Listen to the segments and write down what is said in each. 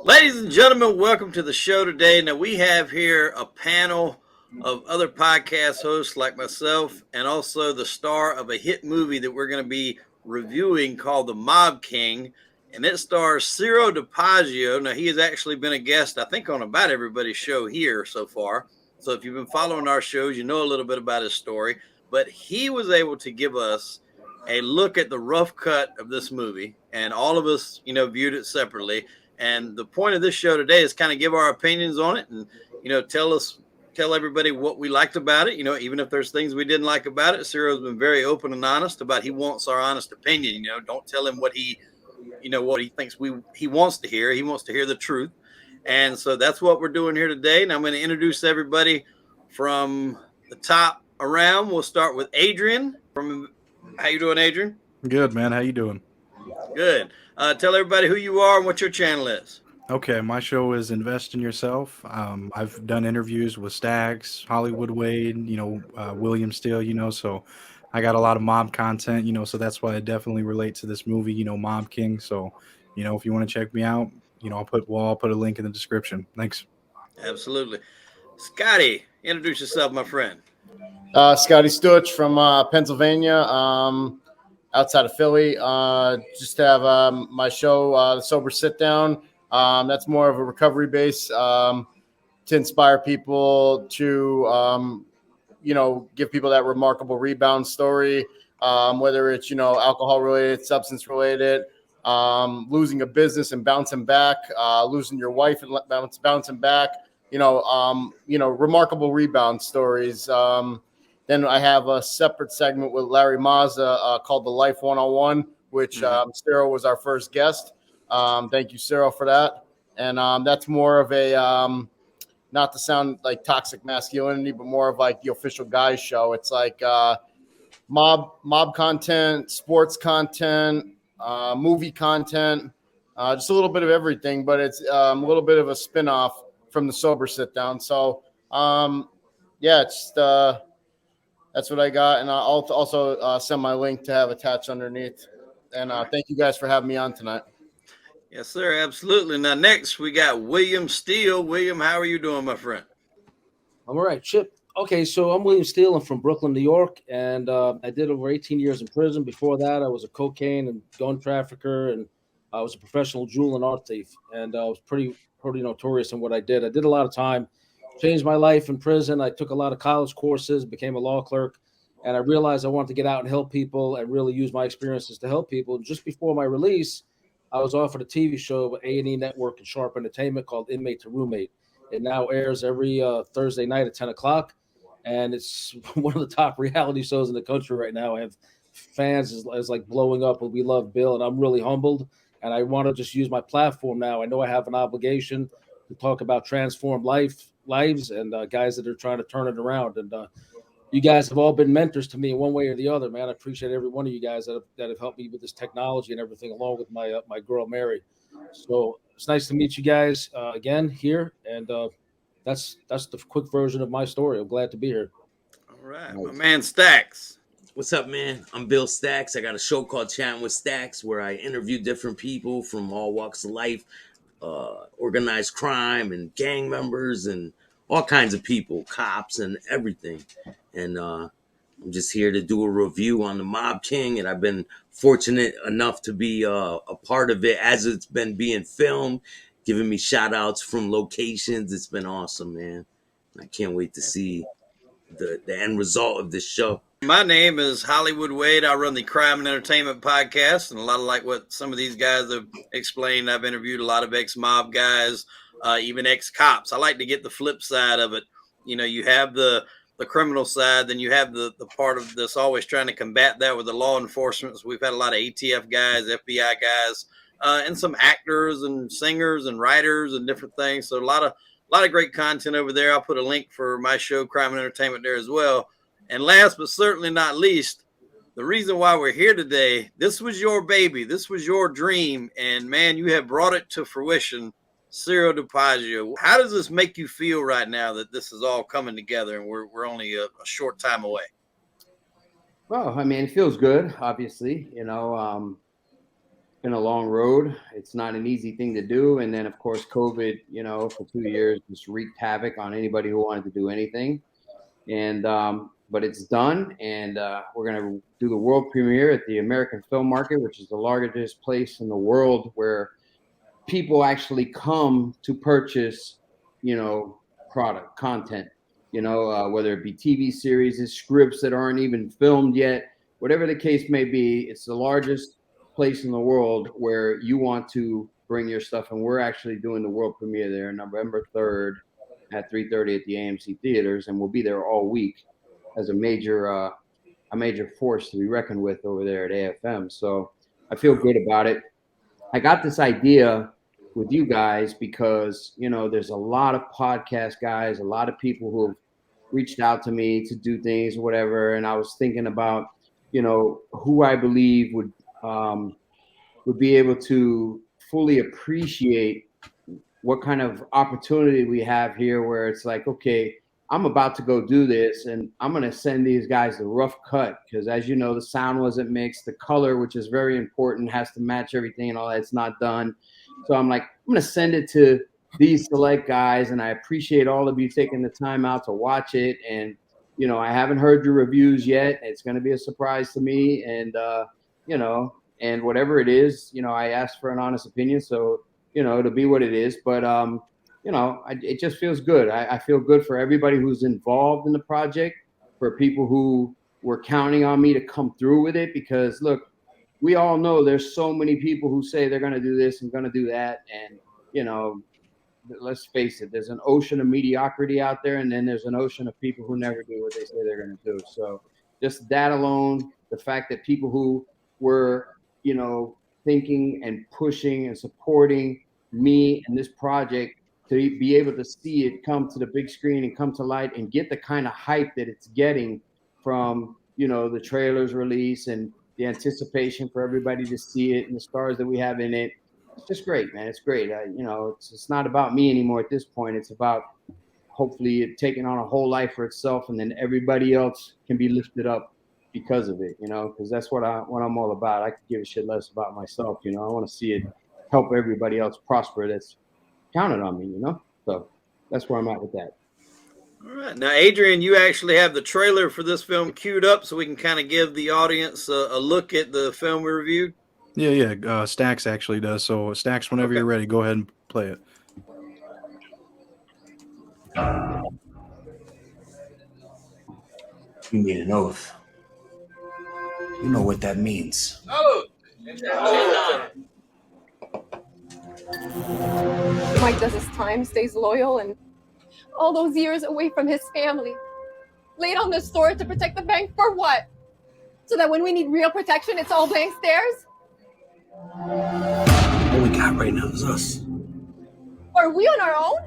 Ladies and gentlemen, welcome to the show today. Now, we have here a panel of other podcast hosts like myself and also the star of a hit movie that we're going to be reviewing called The Mob King. And it stars Ciro Dapagio. Now, he has actually been a guest, I think, on about everybody's show here so far. So if you've been following our shows, you know a little bit about his story. But he was able to give us a look at the rough cut of this movie. And all of us, viewed it separately. And the point of this show today is kind of give our opinions on it and, tell everybody what we liked about it. Even if there's things we didn't like about it, Ciro's been very open and honest about he wants our honest opinion. Don't tell him what he thinks he wants to hear. He wants to hear the truth. And so that's what we're doing here today. And I'm going to introduce everybody from the top around. We'll start with Adrian. How you doing, Adrian? Good, man. How you doing? Good. Tell everybody who you are and what your channel is. Okay, my show is Invest in Yourself. I've done interviews with Stags, Hollywood Wade, William Steele, so I got a lot of mob content, so that's why I definitely relate to this movie, Mob King. So, if you want to check me out, I'll put a link in the description. Thanks. Absolutely. Scotty, introduce yourself, my friend. Scotty Stutch from Pennsylvania, outside of Philly. Just have my show, The Sober Sit Down. That's more of a recovery base to inspire people to, give people that remarkable rebound story, whether it's, alcohol related, substance related, losing a business and bouncing back, losing your wife and bouncing back, remarkable rebound stories. Then I have a separate segment with Larry Mazza called The Life 101, which Ciro was our first guest. Thank you, Ciro, for that. And that's more of a, not to sound like toxic masculinity, but more of like the official guys show. It's like mob content, sports content, movie content, just a little bit of everything, but it's a little bit of a spinoff from the Sober Sit Down. So, it's that's what I got. And I'll also send my link to have attached underneath. And thank you guys for having me on tonight. Yes, sir. Absolutely. Now, next we got William Steele. William, how are you doing, my friend? I'm all right, Chip. Okay, so I'm William Steele. I'm from Brooklyn, New York, and I did over 18 years in prison. Before that, I was a cocaine and gun trafficker, and I was a professional jewel and art thief, and I was pretty notorious in what I did. I did a lot of time, changed my life in prison. I took a lot of college courses, became a law clerk, and I realized I wanted to get out and help people and really use my experiences to help people. And just before my release, I was offered a TV show with A&E Network and Sharp Entertainment called Inmate to Roommate. It now airs every Thursday night at 10 o'clock, and it's one of the top reality shows in the country right now. I have fans is like blowing up, and we love Bill, and I'm really humbled, and I want to just use my platform now. I know I have an obligation to talk about transformed lives and guys that are trying to turn it around. And you guys have all been mentors to me in one way or the other, man. I appreciate every one of you guys that have helped me with this technology and everything, along with my girl Mary. So it's nice to meet you guys again here, and that's the quick version of my story. I'm glad to be here. All right, my man Stacks. What's up, man? I'm Bill Stacks. I got a show called Chatting with Stacks where I interview different people from all walks of life, organized crime and gang members and all kinds of people, cops and everything. And I'm just here to do a review on the Mob King, and I've been fortunate enough to be a part of it as it's been being filmed, giving me shout outs from locations. It's been awesome, man. I can't wait to see the end result of this show. My name is Hollywood Wade. I run the Crime and Entertainment podcast, and a lot of like what some of these guys have explained. I've interviewed a lot of ex-mob guys, even ex-cops. I like to get the flip side of it. You have the criminal side, then you have the part of this always trying to combat that with the law enforcement. So we've had a lot of ATF guys, FBI guys, and some actors and singers and writers and different things. So a lot of great content over there. I'll put a link for my show, Crime and Entertainment, there as well. And last but certainly not least, the reason why we're here today, this was your baby. This was your dream. And man, you have brought it to fruition. Ciro Dapagio, how does this make you feel right now that this is all coming together and we're only a short time away? Well, I mean, it feels good, obviously. been a long road. It's not an easy thing to do. And then, of course, COVID, for 2 years just wreaked havoc on anybody who wanted to do anything. And but it's done, and we're going to do the world premiere at the American Film Market, which is the largest place in the world where people actually come to purchase, product content, whether it be TV series, scripts that aren't even filmed yet, whatever the case may be. It's the largest place in the world where you want to bring your stuff, and we're actually doing the world premiere there November 3rd at 3:30 at the AMC theaters, and we'll be there all week as a major force to be reckoned with over there at AFM. So I feel good about it. I got this idea with you guys because, there's a lot of podcast guys, a lot of people who have reached out to me to do things, whatever. And I was thinking about, who I believe would be able to fully appreciate what kind of opportunity we have here, where it's like, okay, I'm about to go do this, and I'm going to send these guys the rough cut because, as you know, the sound wasn't mixed, the color, which is very important, has to match everything and all that. It's not done. So I'm like, I'm going to send it to these select guys, and I appreciate all of you taking the time out to watch it. And, I haven't heard your reviews yet. It's going to be a surprise to me. And, and whatever it is, I asked for an honest opinion. So, it'll be what it is. But, it just feels good. I feel good for everybody who's involved in the project, for people who were counting on me to come through with it, because look, we all know there's so many people who say they're going to do this and going to do that. And, let's face it, there's an ocean of mediocrity out there. And then there's an ocean of people who never do what they say they're going to do. So just that alone, the fact that people who were, thinking and pushing and supporting me and this project, to be able to see it come to the big screen and come to light and get the kind of hype that it's getting from, the trailers release and the anticipation for everybody to see it and the stars that we have in it. It's just great, man. It's great. It's not about me anymore at this point. It's about hopefully it taking on a whole life for itself, and then everybody else can be lifted up because of it, because that's what I'm all about. I could give a shit less about myself. I want to see it help everybody else prosper that's counted on me, so that's where I'm at with that. All right. Now, Adrian, you actually have the trailer for this film queued up so we can kind of give the audience a look at the film we reviewed. Yeah. Stacks actually does. So Stacks, whenever you're ready, go ahead and play it. You made an oath. You know what that means. Mike does his time, stays loyal, and all those years away from his family. Laid on the store to protect the bank for what? So that when we need real protection, it's all blank stares? All we got right now is us. Are we on our own?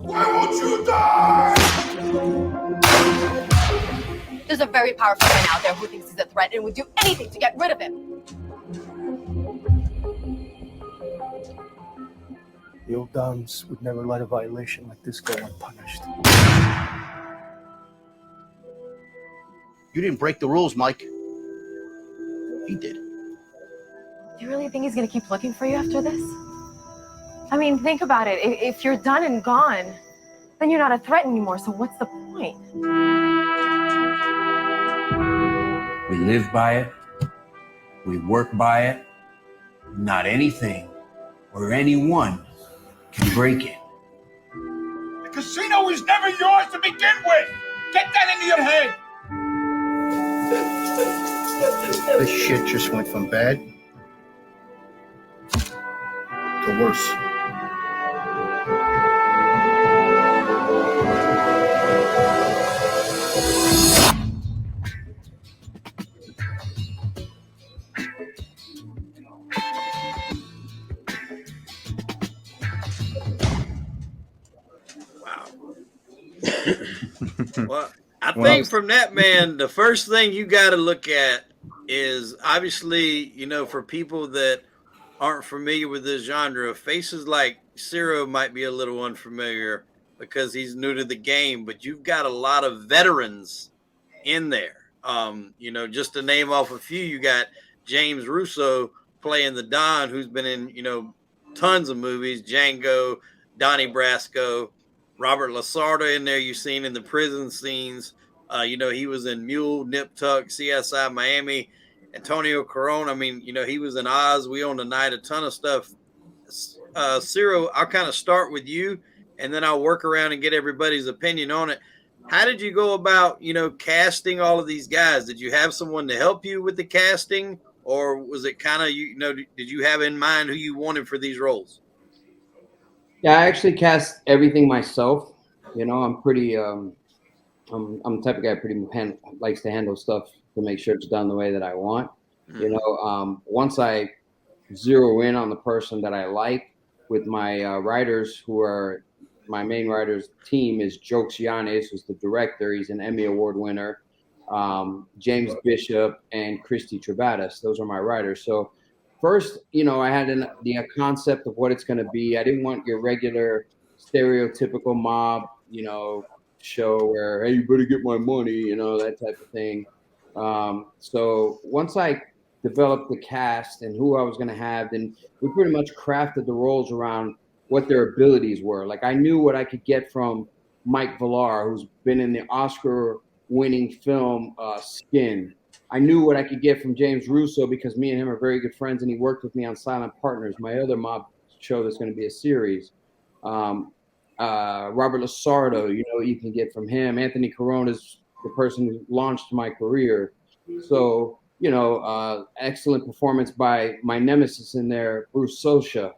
Why won't you die? There's a very powerful man out there who thinks he's a threat and would do anything to get rid of him. The old Dons would never let a violation like this go unpunished. You didn't break the rules, Mike. He did. Do you really think he's gonna keep looking for you after this? I mean, think about it. If you're done and gone, then you're not a threat anymore, so what's the point? We live by it. We work by it. Not anything or anyone can break it. The casino is never yours to begin with. Get that into your head. This shit just went from bad to worse. Well, I think from that, man, the first thing you got to look at is obviously, for people that aren't familiar with this genre, faces like Ciro might be a little unfamiliar because he's new to the game, but you've got a lot of veterans in there. Just to name off a few, you got James Russo playing the Don, who's been in, tons of movies, Django, Donnie Brasco, Robert Lasarda in there you've seen in the prison scenes. He was in Mule, Nip Tuck, CSI Miami, Antonio Corona. I mean, he was in Oz, We Own the Night, a ton of stuff. Ciro, I'll kind of start with you and then I'll work around and get everybody's opinion on it. How did you go about, casting all of these guys? Did you have someone to help you with the casting, or was it kind of, did you have in mind who you wanted for these roles? Yeah, I actually cast everything myself. I'm pretty, I'm the type of guy pretty likes to handle stuff to make sure it's done the way that I want. Once I zero in on the person that I like with my writers, who are my main writers team is Joe Cianes, who's the director. He's an Emmy Award winner. James Bishop and Christy Trevatis. Those are my writers. So first, I had the concept of what it's going to be. I didn't want your regular stereotypical mob, show where, hey, you better get my money, that type of thing. So once I developed the cast and who I was going to have, then we pretty much crafted the roles around what their abilities were. Like I knew what I could get from Mike Villar, who's been in the Oscar-winning film Skin. I knew what I could get from James Russo because me and him are very good friends, and he worked with me on Silent Partners, my other mob show that's going to be a series. Robert Lasardo, you can get from him. Anthony Corona is the person who launched my career. So, excellent performance by my nemesis in there, Bruce Sosha.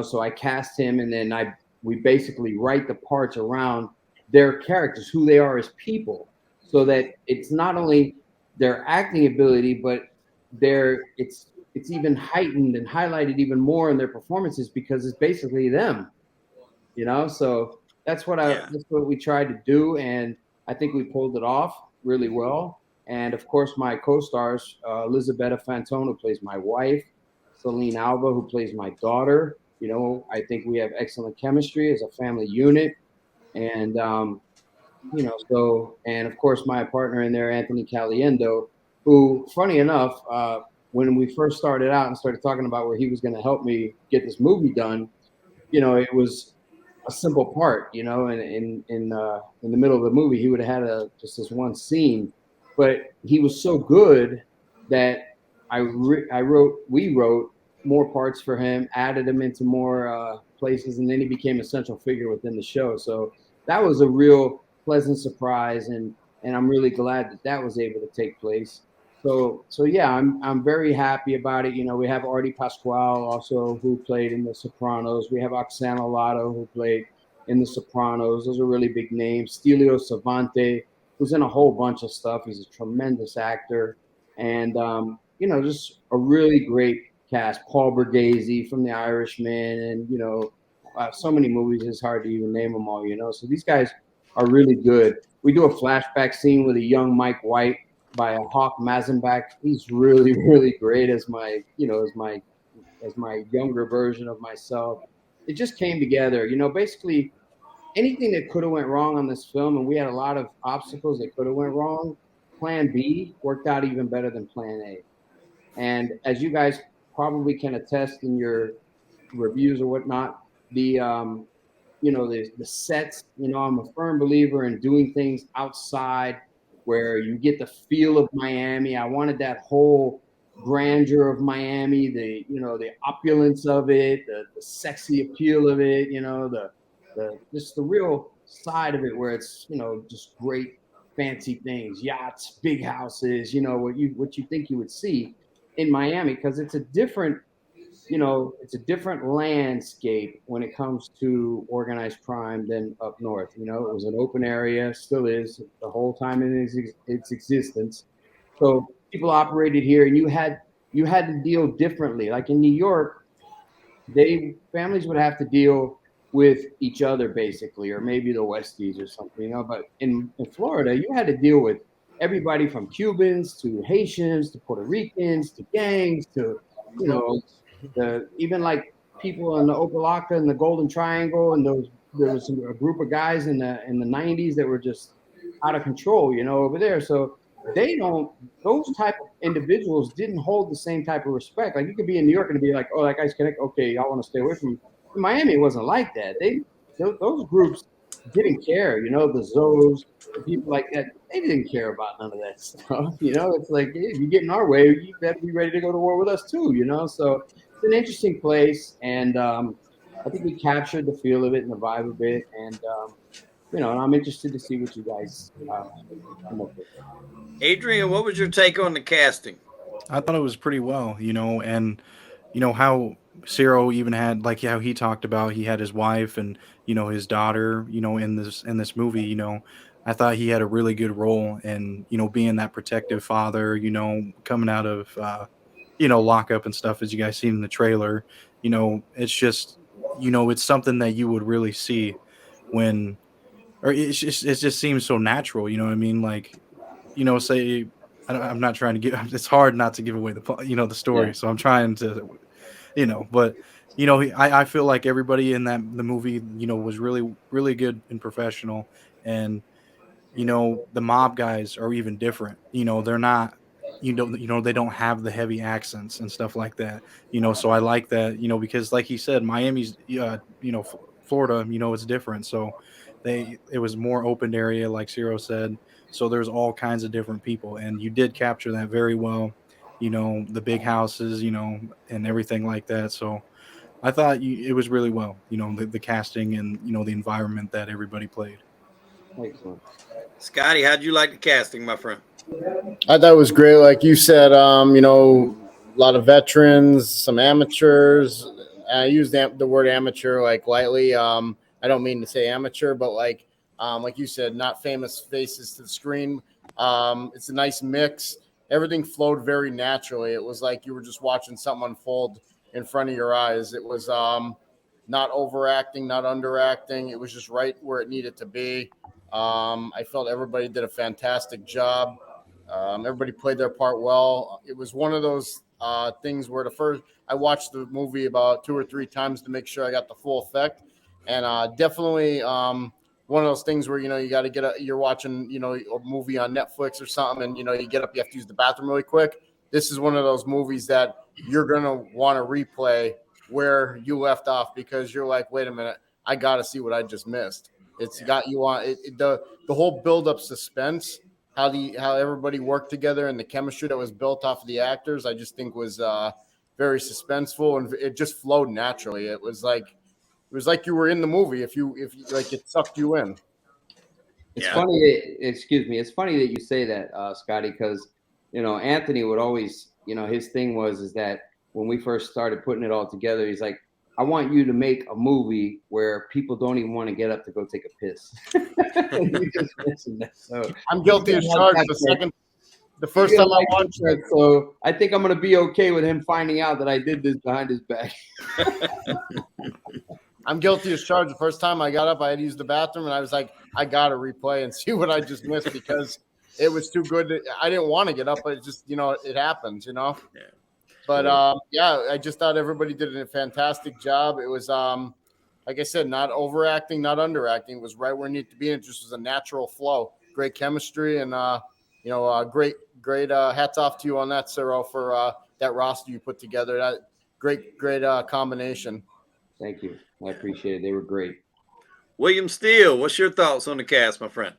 So I cast him, and then we basically write the parts around their characters, who they are as people, so that it's not only their acting ability, but it's even heightened and highlighted even more in their performances because it's basically them. So that's what we tried to do, and I think we pulled it off really well. And of course, my co-stars, Elizabeth Fantone, who plays my wife, Celine Alba, who plays my daughter. I think we have excellent chemistry as a family unit, and and of course my partner in there, Anthony Caliendo, who, funny enough, when we first started out and started talking about where he was going to help me get this movie done, it was a simple part, and in the middle of the movie, he would have had just this one scene, but he was so good that we wrote more parts for him, added him into more places, and then he became a central figure within the show. So that was a real pleasant surprise, and I'm really glad that was able to take place. So yeah, I'm very happy about it. We have Artie Pasquale also, who played in The Sopranos. We have Oksana Lotto, who played in The Sopranos. Those are really big names. Stelio Savante, who's in a whole bunch of stuff. He's a tremendous actor, and just a really great cast. Paul Borghese from The Irishman, and so many movies, it's hard to even name them all. So these guys are really good. We do a flashback scene with a young Mike White by Hawk Mazenbach. He's really, really great as my younger version of myself. It just came together. Basically anything that could have went wrong on this film, and we had a lot of obstacles that could have went wrong. Plan B worked out even better than Plan A. And as you guys probably can attest in your reviews or whatnot, the sets, I'm a firm believer in doing things outside where you get the feel of Miami. I wanted that whole grandeur of Miami, the opulence of it, the sexy appeal of it, just the real side of it where it's, just great fancy things, yachts, big houses, what you think you would see in Miami, because it's a different landscape when it comes to organized crime than up north. It was an open area, still is the whole time in its existence. So people operated here, and you had to deal differently. Like in New York, families would have to deal with each other basically, or maybe the Westies or something. But in Florida, you had to deal with everybody from Cubans to Haitians to Puerto Ricans to gangs to even like people in the Opa-locka and the Golden Triangle, and there was a group of guys in the 90s that were just out of control, over there. So those type of individuals didn't hold the same type of respect. Like you could be in New York and be like, oh, that guy's connected. Okay, I want to stay away from him. In Miami, it wasn't like that. Those groups didn't care, the Zoes, the people like that, they didn't care about none of that stuff. It's like, hey, if you get in our way, you better be ready to go to war with us too, So it's an interesting place. And I think we captured the feel of it and the vibe of it. And, and I'm interested to see what you guys come up with. Adrian, what was your take on the casting? I thought it was pretty well, and how Ciro even had like how he talked about he had his wife and his daughter, in this movie, I thought he had a really good role in being that protective father, coming out of lockup and stuff, as you guys seen in the trailer. It's just it's something that you would really see when, or it just seems so natural, you know what I mean? Like, say I'm not trying to give. It's hard not to give away the story. Yeah. So I'm trying to, but I feel like everybody in the movie, was really really good and professional, and the mob guys are even different. They're not. They don't have the heavy accents and stuff like that. So I like that. Because like he said, Miami's, Florida, it's different. So it was more open area, like Ciro said. So there's all kinds of different people, and you did capture that very well. The big houses, and everything like that. So I thought it was really well. The casting and the environment that everybody played. Excellent. Scotty, how'd you like the casting, my friend? I thought it was great. Like you said, a lot of veterans, some amateurs. I use the word amateur like lightly. I don't mean to say amateur, but like you said, not famous faces to the screen. It's a nice mix. Everything flowed very naturally. It was like you were just watching something unfold in front of your eyes. It was not overacting, not underacting. It was just right where it needed to be. I felt everybody did a fantastic job. Everybody played their part well. It was one of those things where I watched the movie about 2 or 3 times to make sure I got the full effect, and definitely one of those things where you got to you're watching a movie on Netflix or something, and you get up, you have to use the bathroom really quick. This is one of those movies that you're gonna want to replay where you left off because you're like, wait a minute, I got to see what I just missed. It's got you on the whole build up suspense, how everybody worked together and the chemistry that was built off of the actors, I just think was very suspenseful, and it just flowed naturally. It was like you were in the movie if you like it sucked you in. It's funny that, excuse me, it's funny that you say that, Scotty, because Anthony would always, his thing is that when we first started putting it all together, he's like, I want you to make a movie where people don't even want to get up to go take a piss. You just mentioned that. So I'm guilty as charged. The first time I watched it. So I think I'm going to be okay with him finding out that I did this behind his back. I'm guilty as charged. The first time I got up, I had to use the bathroom, and I was like, I got to replay and see what I just missed because it was too good. I didn't want to get up, but it just, it happens, Yeah. But I just thought everybody did a fantastic job. It was, like I said, not overacting, not underacting. It was right where it needed to be, and it just was a natural flow. Great chemistry, and great hats off to you on that, Ciro, for that roster you put together. That great combination. Thank you. I appreciate it. They were great. William Steele, what's your thoughts on the cast, my friend?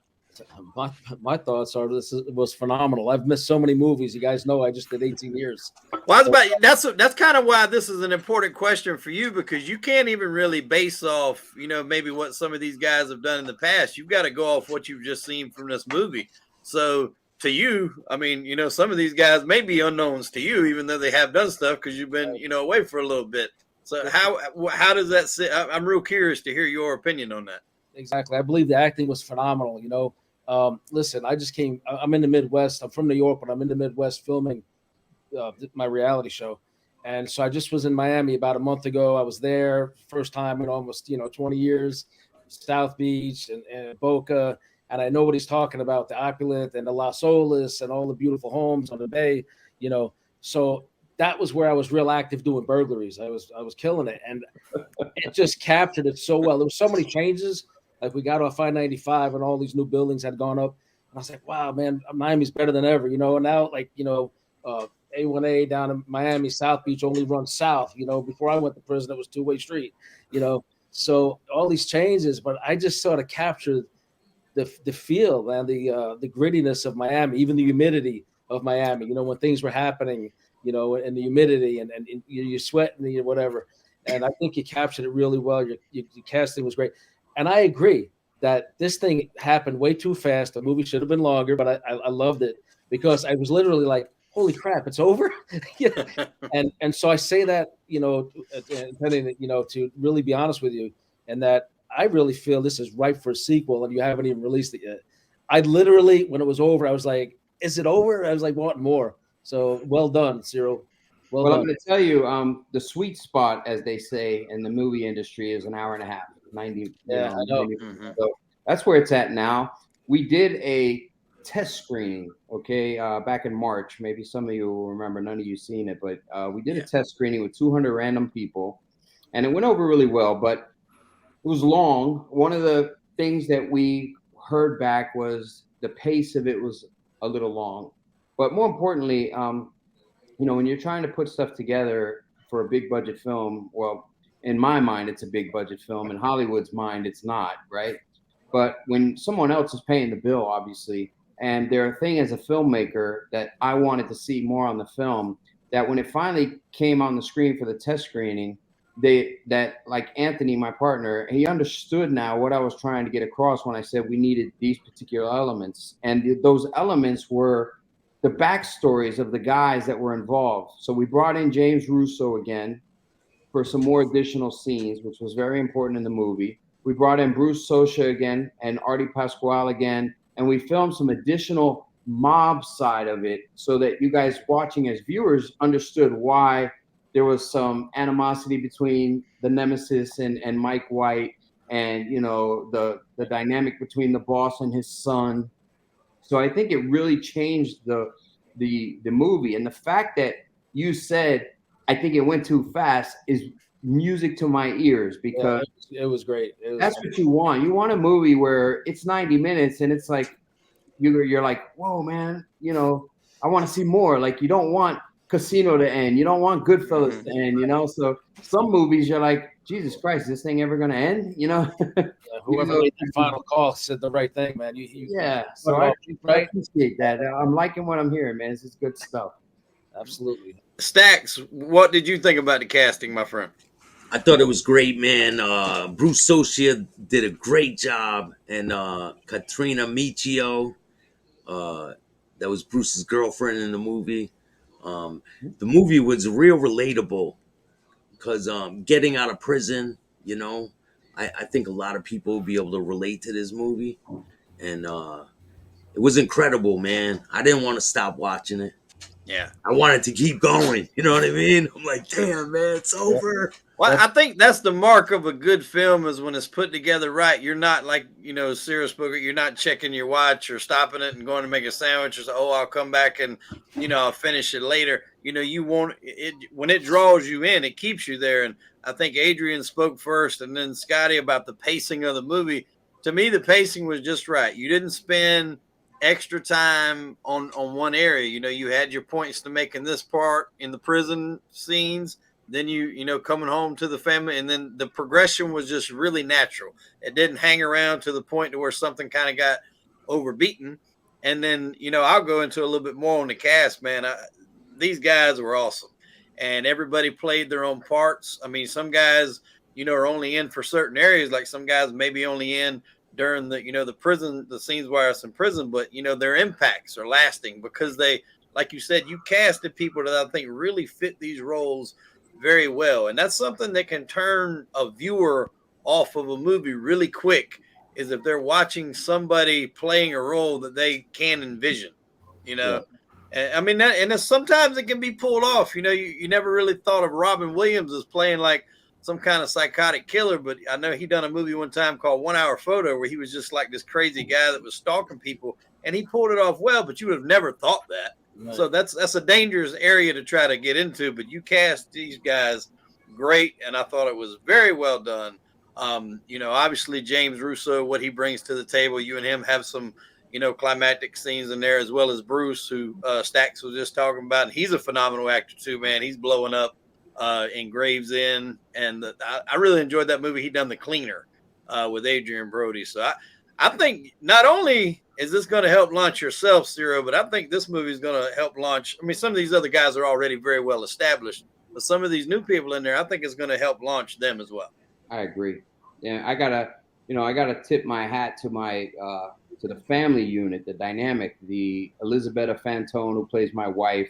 My thoughts are this was phenomenal. I've missed so many movies. You guys know I just did 18 years. Well, that's kind of why this is an important question for you, because you can't even really base off, maybe what some of these guys have done in the past. You've got to go off what you've just seen from this movie. So to you, I mean, some of these guys may be unknowns to you, even though they have done stuff because you've been, away for a little bit. So how does that sit? I'm real curious to hear your opinion on that. Exactly. I believe the acting was phenomenal. Listen, I'm in the Midwest. I'm from New York, but I'm in the Midwest filming my reality show. And so I just was in Miami about a month ago. I was there first time in almost, 20 years, South Beach and Boca. And I know what he's talking about, the opulent and the Las Olas and all the beautiful homes on the bay, So that was where I was real active doing burglaries. I was killing it. And it just captured it so well. There were so many changes. Like we got off I-95 and all these new buildings had gone up. I was like, wow, man, Miami's better than ever, you know. And now, like, you know, A1A down in Miami, South Beach only runs south. You know, before I went to prison, it was two-way street, you know. So all these changes, but I just sort of captured the feel, man, the grittiness of Miami, even the humidity of Miami. You know, when things were happening, you know, and the humidity and you're sweating and whatever. And I think you captured it really well. Your casting was great, and I agree that this thing happened way too fast. The movie should have been longer, but I loved it because I was literally like, "Holy crap, it's over!" Yeah. And so I say that, you know, intending, you know, to really be honest with you, and that I really feel this is ripe for a sequel, and you haven't even released it yet. I literally, when it was over, I was like, "Is it over?" I was like, "Wanting more." So well done, Ciro. Well Well, I'm done. going to tell you, the sweet spot, as they say in the movie industry, is an hour and a half, 90. Yeah, I know. 90. Mm-hmm. So that's where it's at now. We did a test screening, okay, back in March. Maybe some of you will remember. None of you seen it, but we did a test screening with 200 random people, and it went over really well. But it was long. One of the things that we heard back was the pace of it was a little long, but more importantly, you know, when you're trying to put stuff together for a big budget film, well, in my mind, it's a big budget film. In Hollywood's mind, it's not, right? But when someone else is paying the bill, obviously, and their thing as a filmmaker that I wanted to see more on the film, that when it finally came on the screen for the test screening, that like Anthony, my partner, he understood now what I was trying to get across when I said we needed these particular elements, and those elements were the backstories of the guys that were involved. So we brought in James Russo again for some more additional scenes, which was very important in the movie. We brought in Bruce Sosha again and Artie Pasquale again, and we filmed some additional mob side of it so that you guys watching as viewers understood why there was some animosity between the Nemesis and Mike White, and you know the dynamic between the boss and his son. So I think it really changed the movie, and the fact that you said I think it went too fast is music to my ears, Yeah, because it was great. It was, that's what you want. You want a movie where it's 90 minutes and it's like you're like, whoa, man, you know, I want to see more. Like you don't want Casino to end. You don't want Goodfellas to end, you know? So some movies you're like, Jesus Christ, is this thing ever gonna end? You know? Even whoever though made that final call said the right thing, man. yeah, so I appreciate that. I'm liking what I'm hearing, man. This is good stuff. Absolutely. Stacks, what did you think about the casting, my friend? I thought it was great, man. Bruce Socia did a great job, and Katrina Michio, that was Bruce's girlfriend in the movie. The movie was real relatable because getting out of prison, you know, I think a lot of people will be able to relate to this movie, and it was incredible, man. I didn't want to stop watching it. Yeah. I wanted to keep going. You know what I mean? I'm like, damn, man, it's over. Well, I think that's the mark of a good film is when it's put together right. You're not like, Ciro spoke, you're not checking your watch or stopping it and going to make a sandwich or say, oh, I'll come back and, I'll finish it later. You want it when it draws you in, it keeps you there. And I think Adrian spoke first and then Scotty about the pacing of the movie. To me, the pacing was just right. You didn't spend extra time on one area. You had your points to make in this part in the prison scenes, then coming home to the family, and then the progression was just really natural. It didn't hang around to the point to where something kind of got overbeaten. And then I'll go into a little bit more on the cast, man. These guys were awesome, and everybody played their own parts. I mean, some guys are only in for certain areas, like some guys maybe only in during the scenes where it's in prison, but their impacts are lasting because they, like you said, you casted people that I think really fit these roles very well. And that's something that can turn a viewer off of a movie really quick, is if they're watching somebody playing a role that they can envision, Yeah. And I mean, sometimes it can be pulled off. You never really thought of Robin Williams as playing like some kind of psychotic killer, but I know he done a movie one time called 1 Hour Photo where he was just like this crazy guy that was stalking people, and he pulled it off well, but you would have never thought that. Right. So that's a dangerous area to try to get into, but you cast these guys great, and I thought it was very well done. Obviously James Russo, what he brings to the table, you and him have some, climactic scenes in there, as well as Bruce, who Stax was just talking about. And he's a phenomenal actor too, man. He's blowing up in Gravesend, and I really enjoyed that movie. He done The Cleaner with Adrian Brody. So I think not only is this going to help launch yourself, Ciro, but I think this movie is going to help launch. I mean, some of these other guys are already very well established, but some of these new people in there, I think it's going to help launch them as well. I agree. Yeah, I gotta tip my hat to my to the family unit, the dynamic, the Elizabetta Fantone who plays my wife,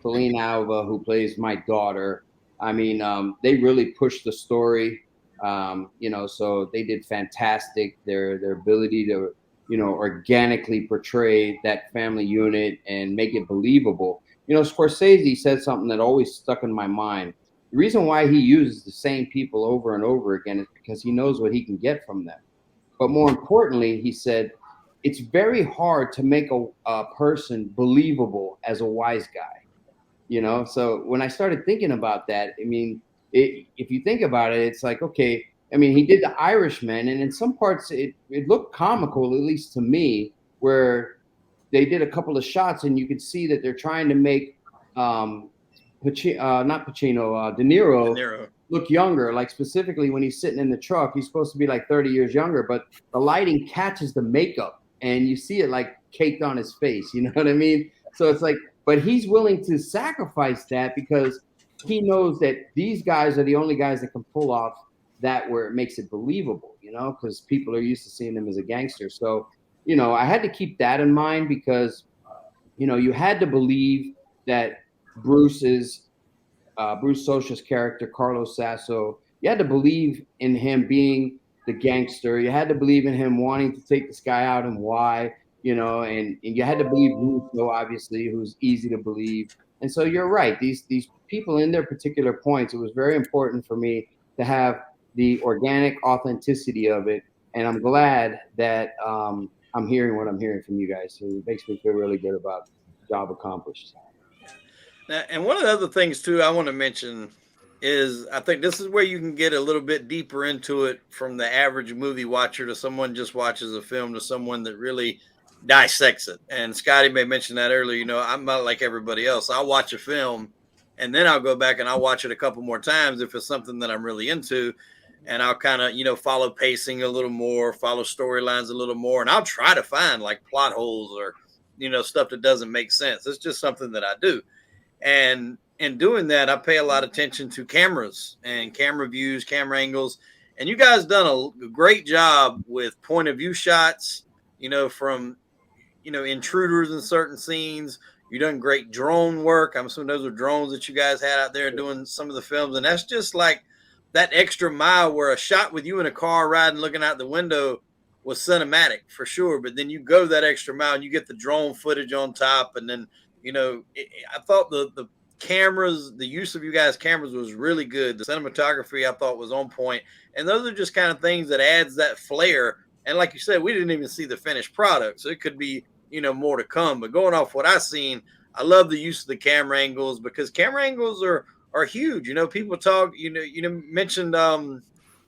Colleen Alva who plays my daughter. I mean, they really pushed the story. So they did fantastic. Their ability to organically portray that family unit and make it believable. Scorsese said something that always stuck in my mind. The reason why he uses the same people over and over again is because he knows what he can get from them. But more importantly, he said, it's very hard to make a person believable as a wise guy. So when I started thinking about that, I mean, if you think about it, it's like, okay, I mean, he did The Irishman, and in some parts it looked comical, at least to me, where they did a couple of shots and you could see that they're trying to make De Niro look younger. Like specifically when he's sitting in the truck, he's supposed to be like 30 years younger, but the lighting catches the makeup and you see it like caked on his face. You know what I mean? So it's like, but he's willing to sacrifice that because he knows that these guys are the only guys that can pull off that where it makes it believable, because people are used to seeing him as a gangster. So, I had to keep that in mind because, you had to believe that Bruce Socha's character, Carlos Sasso, you had to believe in him being the gangster. You had to believe in him wanting to take this guy out and why, and you had to believe Russo, obviously, who's easy to believe. And so you're right. These people in their particular points, it was very important for me to have the organic authenticity of it. And I'm glad that I'm hearing what I'm hearing from you guys. So it makes me feel really good about job accomplished. Now, and one of the other things too I want to mention is I think this is where you can get a little bit deeper into it from the average movie watcher to someone just watches a film to someone that really dissects it. And Scotty may mention that earlier. I'm not like everybody else. I'll watch a film and then I'll go back and I'll watch it a couple more times if it's something that I'm really into. And I'll kind of, follow pacing a little more, follow storylines a little more. And I'll try to find like plot holes or, stuff that doesn't make sense. It's just something that I do. And in doing that, I pay a lot of attention to cameras and camera views, camera angles. And you guys done a great job with point of view shots, from, intruders in certain scenes. You done great drone work. I'm assuming those are drones that you guys had out there doing some of the films. And that's just like that extra mile where a shot with you in a car riding, looking out the window was cinematic for sure. But then you go that extra mile and you get the drone footage on top. And then, I thought the cameras, the use of you guys' cameras was really good. The cinematography I thought was on point. And those are just kind of things that adds that flair. And like you said, we didn't even see the finished product. So it could be, more to come. But going off what I've seen, I love the use of the camera angles because camera angles are huge. People talk, mentioned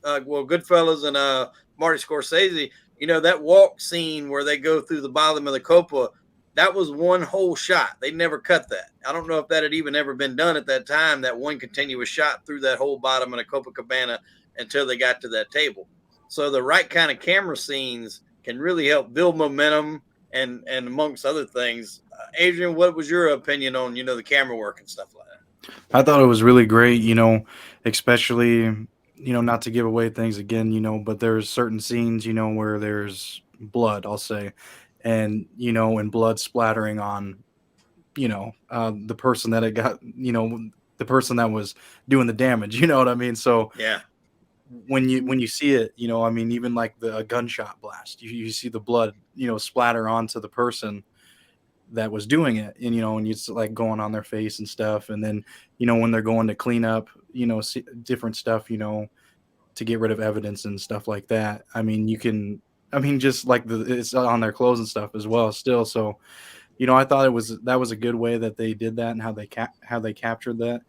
Goodfellas and Marty Scorsese, that walk scene where they go through the bottom of the Copa, that was one whole shot. They never cut that. I don't know if that had even ever been done at that time, that one continuous shot through that whole bottom of the Copacabana until they got to that table. So the right kind of camera scenes can really help build momentum and amongst other things. Adrian, what was your opinion on, the camera work and stuff like that? I thought it was really great, especially, not to give away things again, but there's certain scenes, where there's blood, I'll say, and, and blood splattering on, the person that it got, the person that was doing the damage, you know what I mean? So yeah, when you see it, I mean, even like the gunshot blast, you see the blood, splatter onto the person that was doing it, and and it's like going on their face and stuff. And then when they're going to clean up different stuff, to get rid of evidence and stuff like that, I mean, just like it's on their clothes and stuff as well still. So I thought that was a good way that they did that and how they captured that,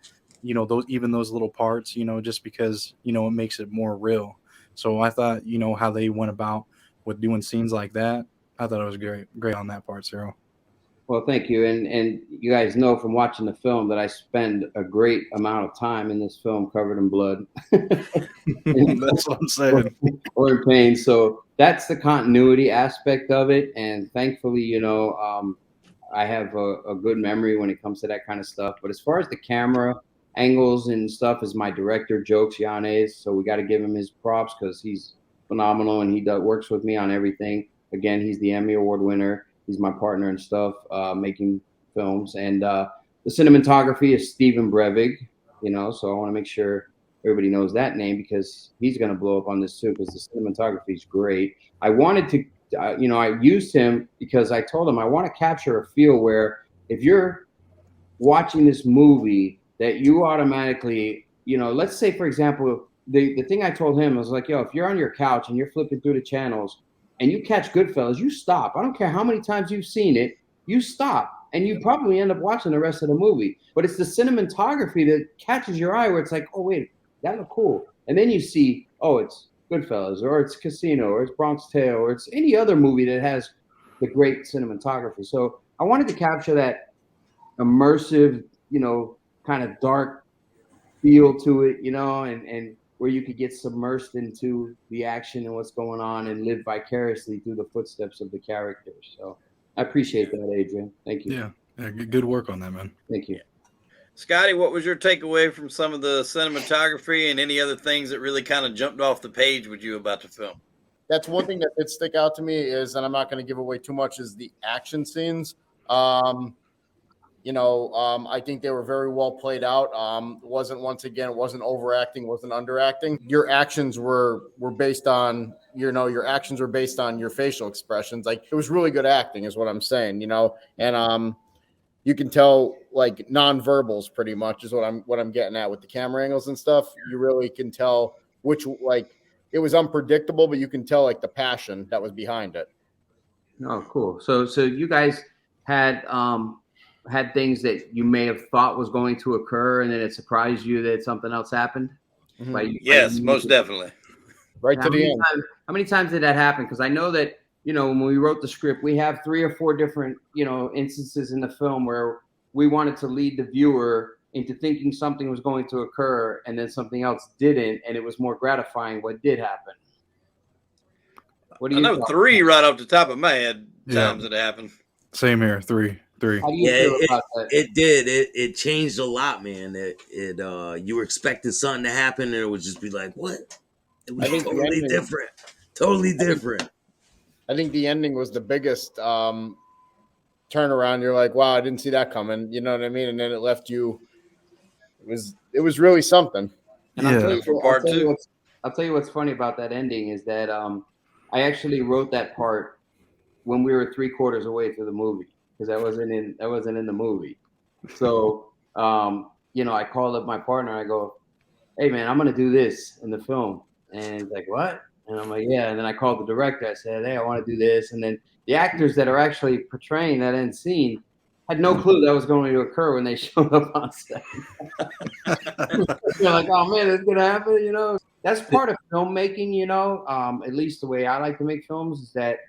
those little parts, just because it makes it more real. So I thought how they went about with doing scenes like that I thought it was great on that part, Cyril. Well, thank you. And you guys know from watching the film that I spend a great amount of time in this film covered in blood. That's what I'm saying. Or in pain. So that's the continuity aspect of it. And thankfully, I have a good memory when it comes to that kind of stuff. But as far as the camera angles and stuff, is my director, Jokes Yanez. So we got to give him his props because he's phenomenal and he works with me on everything. Again, he's the Emmy Award winner. He's my partner and stuff, making films. And the cinematography is Steven Brevig, so I want to make sure everybody knows that name because he's going to blow up on this too because the cinematography is great. I wanted to, I used him because I told him I want to capture a feel where if you're watching this movie that you automatically, let's say, for example, the thing I told him was like, yo, if you're on your couch and you're flipping through the channels and you catch Goodfellas, you stop. I don't care how many times you've seen it, you stop. And you probably end up watching the rest of the movie. But it's the cinematography that catches your eye where it's like, oh, wait, that looked cool. And then you see, oh, it's Goodfellas, or it's Casino, or it's Bronx Tale, or it's any other movie that has the great cinematography. So I wanted to capture that immersive, kind of dark feel to it, and where you could get submersed into the action and what's going on and live vicariously through the footsteps of the characters. So I appreciate that, Adrian. Thank you. Yeah, good work on that, man. Thank you. Scotty, what was your takeaway from some of the cinematography and any other things that really kind of jumped off the page with you about the film? That's one thing that did stick out to me is, and I'm not going to give away too much, is the action scenes. I think they were very well played out. It wasn't overacting, wasn't underacting. Your actions were based on, your actions were based on your facial expressions. Like, it was really good acting is what I'm saying, and you can tell like nonverbals pretty much is what I'm getting at with the camera angles and stuff. You really can tell it was unpredictable, but you can tell like the passion that was behind it. Oh, cool. So you guys had things that you may have thought was going to occur, and then it surprised you that something else happened? Mm-hmm. Yes, most definitely. Right to the end. How many times did that happen? Because I know that, when we wrote the script, we have 3 or 4 different, instances in the film where we wanted to lead the viewer into thinking something was going to occur and then something else didn't, and it was more gratifying what did happen. What do you know 3 right off the top of my head times it happened. Same here, 3. How do you feel about that? It did. It changed a lot, man. You were expecting something to happen, and it would just be like, what? It was totally different. Totally different. I think the ending was the biggest turnaround. You're like, wow, I didn't see that coming. You know what I mean? And then it left you. It was really something. And I'll tell you what's funny about that ending is that I actually wrote that part when we were 3/4 away through the movie because I wasn't in the movie. So I called up my partner. I go, hey man, I'm gonna do this in the film, and he's like, what? And I'm like, yeah. And then I called the director. I said, hey, I want to do this. And then the actors that are actually portraying that end scene had no clue that was going to occur when they showed up on set. They're like, oh man, it's gonna happen. That's part of filmmaking. At least the way I like to make films is that,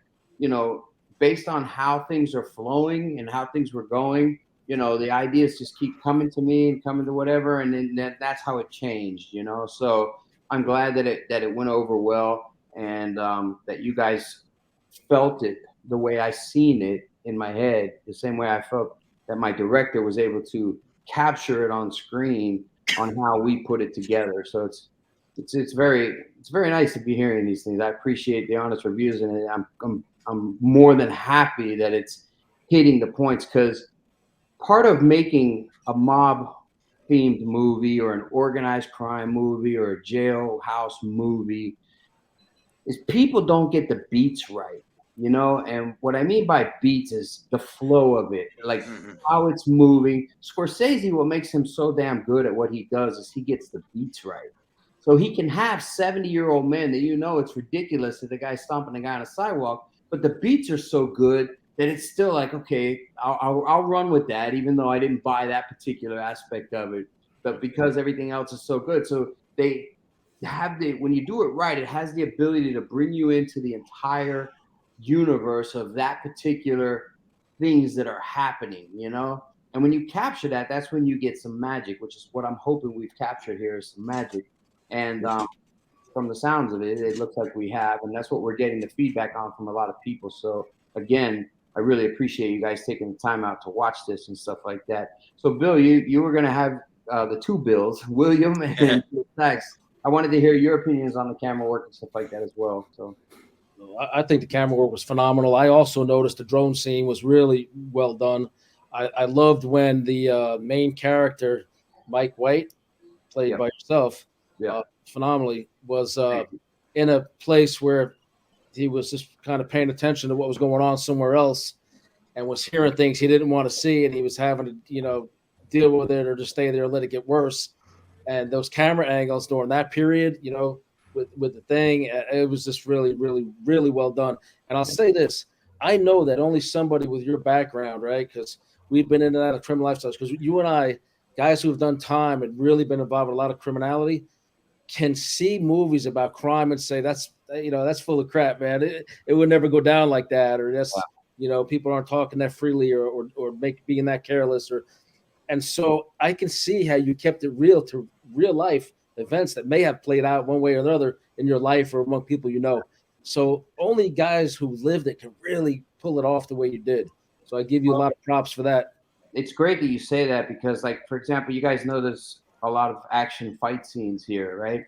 based on how things are flowing and how things were going, the ideas just keep coming to me and coming to whatever, and then that's how it changed. So I'm glad that it went over well, and that you guys felt it the way I seen it in my head, the same way I felt that my director was able to capture it on screen on how we put it together. So it's very nice to be hearing these things. I appreciate the honest reviews, and I'm more than happy that it's hitting the points, because part of making a mob themed movie or an organized crime movie or a jailhouse movie is people don't get the beats right, and what I mean by beats is the flow of it, like how it's moving. Scorsese, what makes him so damn good at what he does is he gets the beats right. So he can have 70-year-old men that it's ridiculous that the guy's stomping a guy on a sidewalk, but the beats are so good that it's still like, okay, I'll run with that, even though I didn't buy that particular aspect of it. But because everything else is so good, so when you do it right, it has the ability to bring you into the entire universe of that particular things that are happening, you know? And when you capture that, that's when you get some magic, which is what I'm hoping we've captured here is some magic. And from the sounds of it, it looks like we have, and that's what we're getting the feedback on from a lot of people. So again, I really appreciate you guys taking the time out to watch this and stuff like that. So Bill, you were going to have the two Bills, William and Stacks. I wanted to hear your opinions on the camera work and stuff like that as well. So I think the camera work was phenomenal. I also noticed the drone scene was really well done. I loved when the main character, Mike White, played by yourself, phenomenally, was in a place where he was just kind of paying attention to what was going on somewhere else and was hearing things he didn't want to see, and he was having to, you know, deal with it or just stay there and let it get worse. And those camera angles during that period, you know, with the thing, it was just really, really, really well done. And I'll say this, I know that only somebody with your background, right? Because we've been in and out of criminal lifestyles, because you and I, guys who have done time and really been involved in a lot of criminality, can see movies about crime and say that's, you know, that's full of crap, man. It would never go down like that, or that's, you know, people aren't talking that freely, or being that careless, or. And so I can see how you kept it real to real life events that may have played out one way or the other in your life or among people you know. So only guys who lived it can really pull it off the way you did. So I give you a lot of props for that. It's great that you say that because, like, for example, you guys know there's a lot of action fight scenes here, right?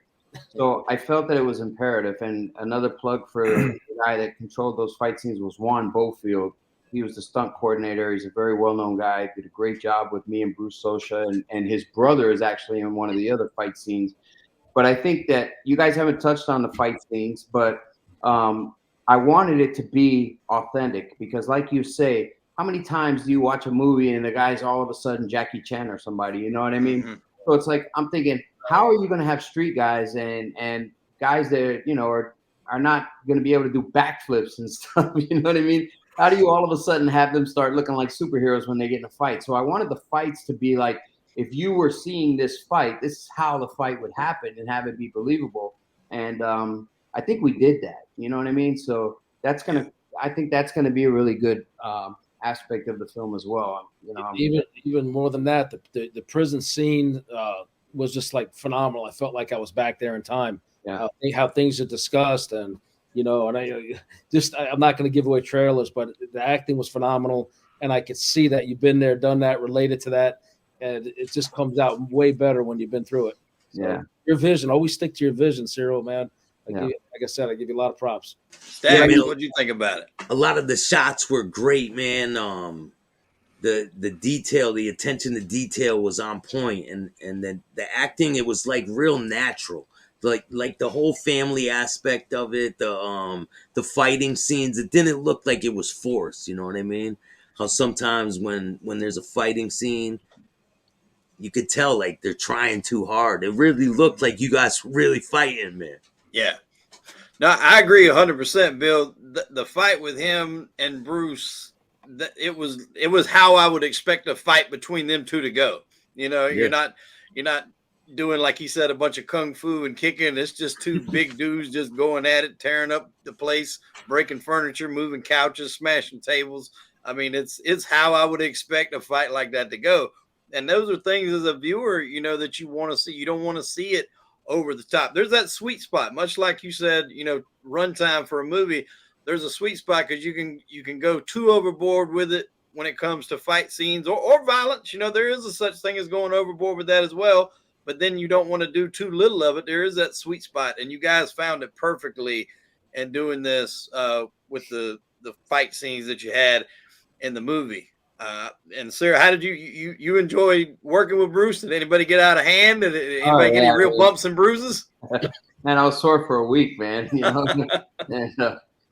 So I felt that it was imperative. And another plug for the guy that controlled those fight scenes was Juan Bofield. He was the stunt coordinator. He's a very well-known guy. Did a great job with me and Bruce Sosha, and his brother is actually in one of the other fight scenes. But I think that you guys haven't touched on the fight scenes, but I wanted it to be authentic because, like you say, how many times do you watch a movie and the guy's all of a sudden Jackie Chan or somebody? You know what I mean? Mm-hmm. So it's like I'm thinking, how are you going to have street guys and guys that, you know, are not going to be able to do backflips and stuff? You know what I mean? How do you all of a sudden have them start looking like superheroes when they get in a fight? So I wanted the fights to be like, if you were seeing this fight, this is how the fight would happen and have it be believable. And I think we did that. You know what I mean? So I think that's gonna be a really good aspect of the film as well. You know, even more than that, the prison scene was just like phenomenal. I felt like I was back there in time. Yeah. How things are discussed, and you know, and I'm not going to give away trailers, but the acting was phenomenal, and I could see that you've been there, done that, related to that, and it just comes out way better when you've been through it. So yeah, your vision, always stick to your vision, Ciro, man. Like I said, I give you a lot of props. Stan, what do you think about it? A lot of the shots were great, man. The detail, the attention to detail was on point, and then the acting, it was like real natural. Like the whole family aspect of it, the fighting scenes, it didn't look like it was forced. You know what I mean? How sometimes when there's a fighting scene, you could tell like they're trying too hard. It really looked like you guys really fighting, man. Yeah. No, I agree 100%, Bill. The fight with him and Bruce, it was how I would expect a fight between them two to go. You know, you're not doing, like he said, a bunch of kung fu and kicking. It's just two big dudes just going at it, tearing up the place, breaking furniture, moving couches, smashing tables. I mean, it's how I would expect a fight like that to go. And those are things as a viewer, you know, that you want to see. You don't want to see it over the top. There's that sweet spot, much like you said, you know, runtime for a movie. There's a sweet spot because you can go too overboard with it when it comes to fight scenes or violence. You know, there is a such thing as going overboard with that as well. But then you don't want to do too little of it. There is that sweet spot, and you guys found it perfectly in doing this with the fight scenes that you had in the movie. And Sarah, how did you enjoy working with Bruce? Did anybody get out of hand? Did anybody get any real bumps and bruises? Man, I was sore for a week, man. You know,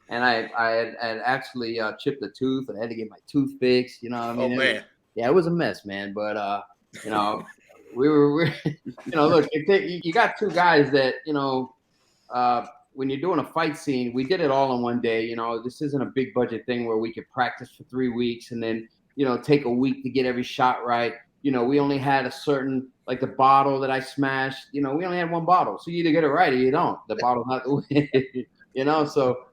and I had actually chipped a tooth. I had to get my tooth fixed. You know what I mean? Oh man, it was a mess, man. But you know, we you know, look, you got two guys that, you know, when you're doing a fight scene, we did it all in one day. You know, this isn't a big budget thing where we could practice for 3 weeks and then, you know, take a week to get every shot right. You know, we only had a certain, like the bottle that I smashed, you know, we only had one bottle. So you either get it right or you don't. The bottle's not the way, you know. So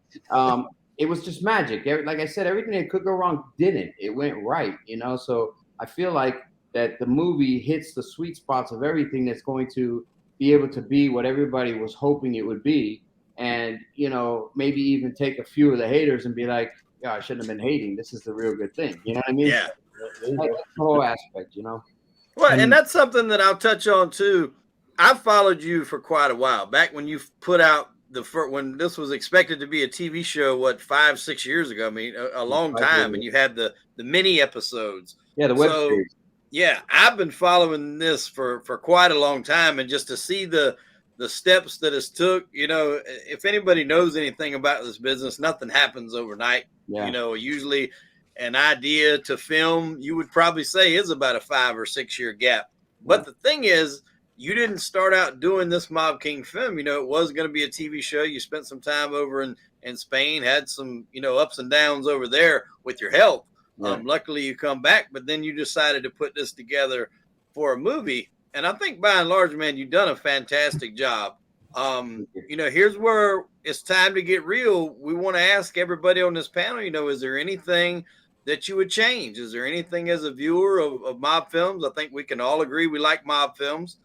it was just magic. Like I said, everything that could go wrong didn't. It went right, you know. So I feel like that the movie hits the sweet spots of everything that's going to be able to be what everybody was hoping it would be, and you know, maybe even take a few of the haters and be like, "Yeah, I shouldn't have been hating. This is the real good thing." You know what I mean? Yeah. Like, that's the whole aspect, you know. Well, and And that's something that I'll touch on too. I followed you for quite a while back when you put out the first, when this was expected to be a TV show. What, 5, 6 years ago? I mean, a long time. And you had the mini episodes. Yeah, the web So series. yeah, I've been following this for quite a long time, and just to see the steps that it's took. You know, if anybody knows anything about this business, nothing happens overnight. Yeah. You know, usually an idea to film, you would probably say, is about a 5 or 6 year gap. But the thing is, you didn't start out doing this Mob King film. You know, it was going to be a TV show. You spent some time over in Spain, had some, you know, ups and downs over there with your health. Yeah. Luckily, you come back, but then you decided to put this together for a movie. And I think by and large, man, you've done a fantastic job. You know, here's where it's time to get real. We want to ask everybody on this panel, you know, is there anything that you would change? Is there anything as a viewer of mob films? I think we can all agree we like mob films.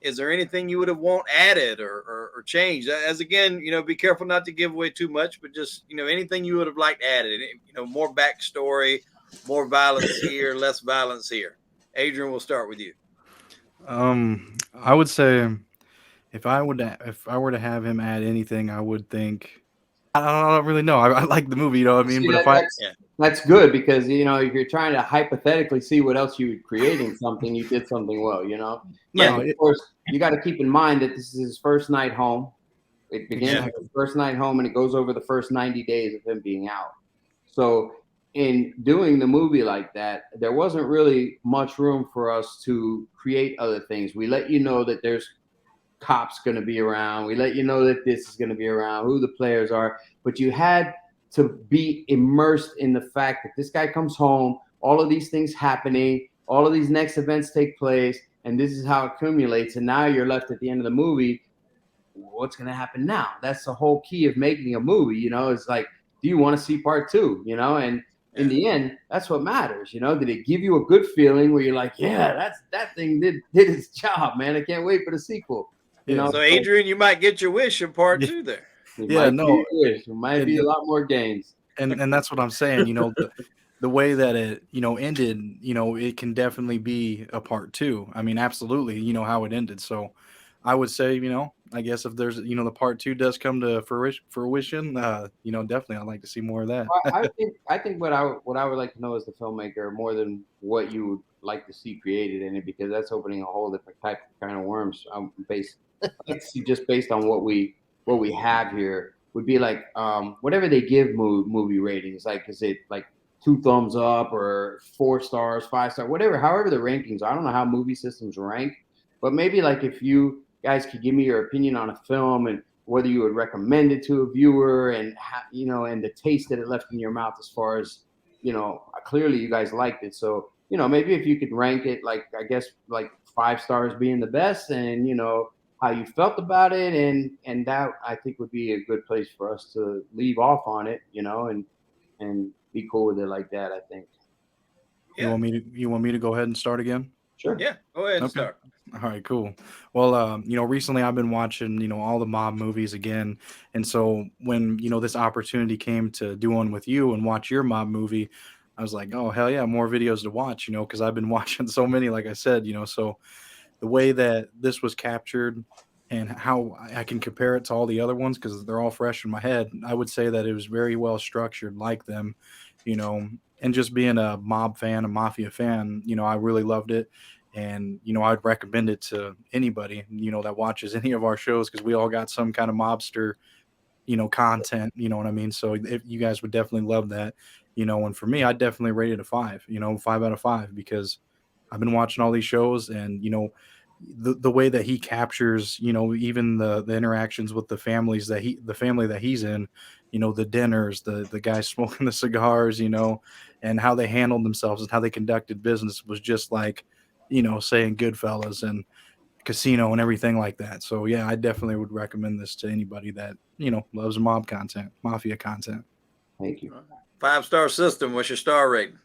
Is there anything you would have want added or changed? As again, you know, be careful not to give away too much, but just, you know, anything you would have liked added, you know, more backstory, more violence here, less violence here. Adrian, we'll start with you. I would say if I were to have him add anything, I would think I don't really know. I like the movie, you know what I mean? See, But if I that's good because you know if you're trying to hypothetically see what else you would create in something, you did something well, you know. Yeah. And of course, you got to keep in mind that this is his first night home. It begins Yeah. with his first night home, and it goes over the first 90 days of him being out. So, in doing the movie like that, there wasn't really much room for us to create other things. We let you know that there's cops going to be around. We let you know that this is going to be around, who the players are, but you had to be immersed in the fact that this guy comes home, all of these things happening, all of these next events take place, and this is how it accumulates. And now you're left at the end of the movie. What's going to happen now? That's the whole key of making a movie. You know, it's like, do you want to see part two? You know, and in the end, that's what matters. You know, did it give you a good feeling where you're like, yeah, that thing did its job, man. I can't wait for the sequel. You know, So Adrian, you might get your wish in part two there. Yeah, no, it might be a lot more games. and that's what I'm saying. You know, the way that it, you know, ended, you know, it can definitely be a part two. I mean, absolutely, you know how it ended. So I would say, you know, I guess if there's, you know, the part two does come to fruition, you know, definitely I'd like to see more of that. I think what I would like to know as the filmmaker more than what you would like to see created in it, because that's opening a whole different type of kind of worms. Just based on what we have here would be like whatever they give movie ratings. Like, is it like 2 thumbs up or 4 stars, 5 stars, whatever, however the rankings are. I don't know how movie systems rank, but maybe like if you guys could give me your opinion on a film and whether you would recommend it to a viewer and how, you know, and the taste that it left in your mouth as far as, you know, clearly you guys liked it. So, you know, maybe if you could rank it, like, I guess like 5 stars being the best, and, you know, how you felt about it. And that I think would be a good place for us to leave off on it, you know, and be cool with it like that, I think. You want me to go ahead and start again? Sure. Yeah, go ahead and start. All right, cool. Well, you know, recently I've been watching, you know, all the mob movies again. And so when, you know, this opportunity came to do one with you and watch your mob movie, I was like, oh, hell yeah, more videos to watch, you know, because I've been watching so many, like I said, you know. So the way that this was captured and how I can compare it to all the other ones, because they're all fresh in my head, I would say that it was very well structured like them, you know. And just being a mob fan, a mafia fan, you know, I really loved it. And, you know, I'd recommend it to anybody, you know, that watches any of our shows, because we all got some kind of mobster, you know, content, you know what I mean? So if you guys would definitely love that, you know. And for me, I definitely rate it a 5, you know, 5 out of 5, because I've been watching all these shows, and, you know, the way that he captures, you know, even the interactions with the family that he's in, you know, the dinners, the guys smoking the cigars, you know, and how they handled themselves and how they conducted business was just like, you know, saying Goodfellas and Casino and everything like that. So yeah, I definitely would recommend this to anybody that, you know, loves mob content, mafia content. Thank you. 5-star system. What's your star rating?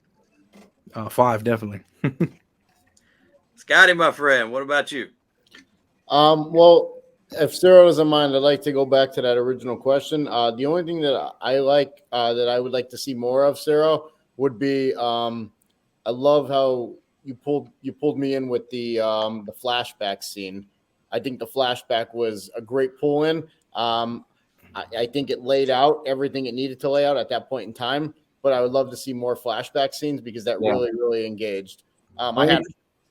5, definitely. Scotty, my friend, what about you? Well, if Ciro doesn't mind, I'd like to go back to that original question. The only thing that I like that I would like to see more of, Ciro, would be I love how you pulled me in with the flashback scene. I think the flashback was a great pull in. I think it laid out everything it needed to lay out at that point in time. But I would love to see more flashback scenes because that really engaged. I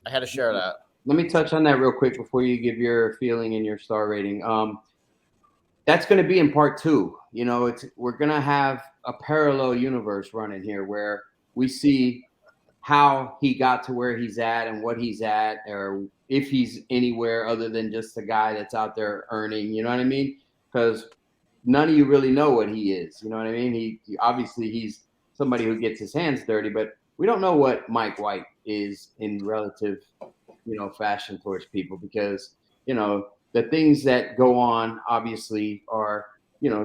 had to share that. Let me touch on that real quick before you give your feeling and your star rating. That's going to be in part 2. You know, we're going to have a parallel universe running here where we see how he got to where he's at and what he's at, or if he's anywhere other than just a guy that's out there earning. You know what I mean? Because none of you really know what he is. You know what I mean? He obviously he's somebody who gets his hands dirty, but we don't know what Mike White is in relative, fashion towards people, because, the things that go on obviously are,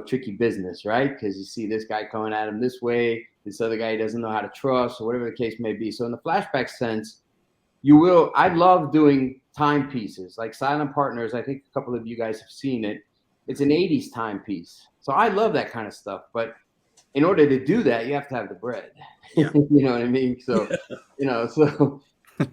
tricky business, right? Because you see this guy coming at him this way, this other guy he doesn't know how to trust, or whatever the case may be. So in the flashback sense, I love doing timepieces like Silent Partners. I think a couple of you guys have seen it. It's an 80s timepiece. So I love that kind of stuff. But in order to do that, you have to have the bread. Yeah. You know what I mean? So, so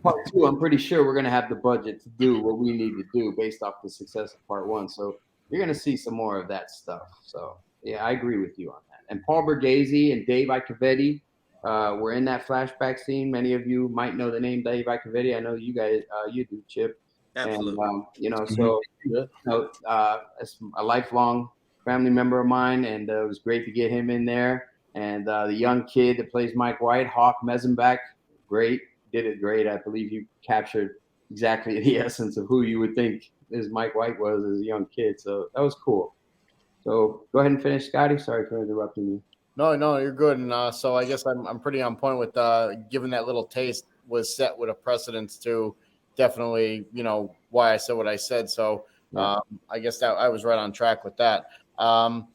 part 2, I'm pretty sure we're going to have the budget to do what we need to do based off the success of part 1. So you're going to see some more of that stuff. So, yeah, I agree with you on that. And Paul Borghese and Dave Icovetti were in that flashback scene. Many of you might know the name Dave Icovetti. I know you guys, you do, Chip. Absolutely. And, so it's a lifelong family member of mine, and it was great to get him in there. And the young kid that plays Mike White, Hawk Mesenbach, great. Did it great. I believe you captured exactly the essence of who you would think as Mike White was as a young kid. So that was cool. So go ahead and finish, Scotty. Sorry for interrupting you. No, you're good. And so I guess I'm pretty on point with given that little taste was set with a precedence to definitely, why I said what I said. So I guess that I was right on track with that. I'm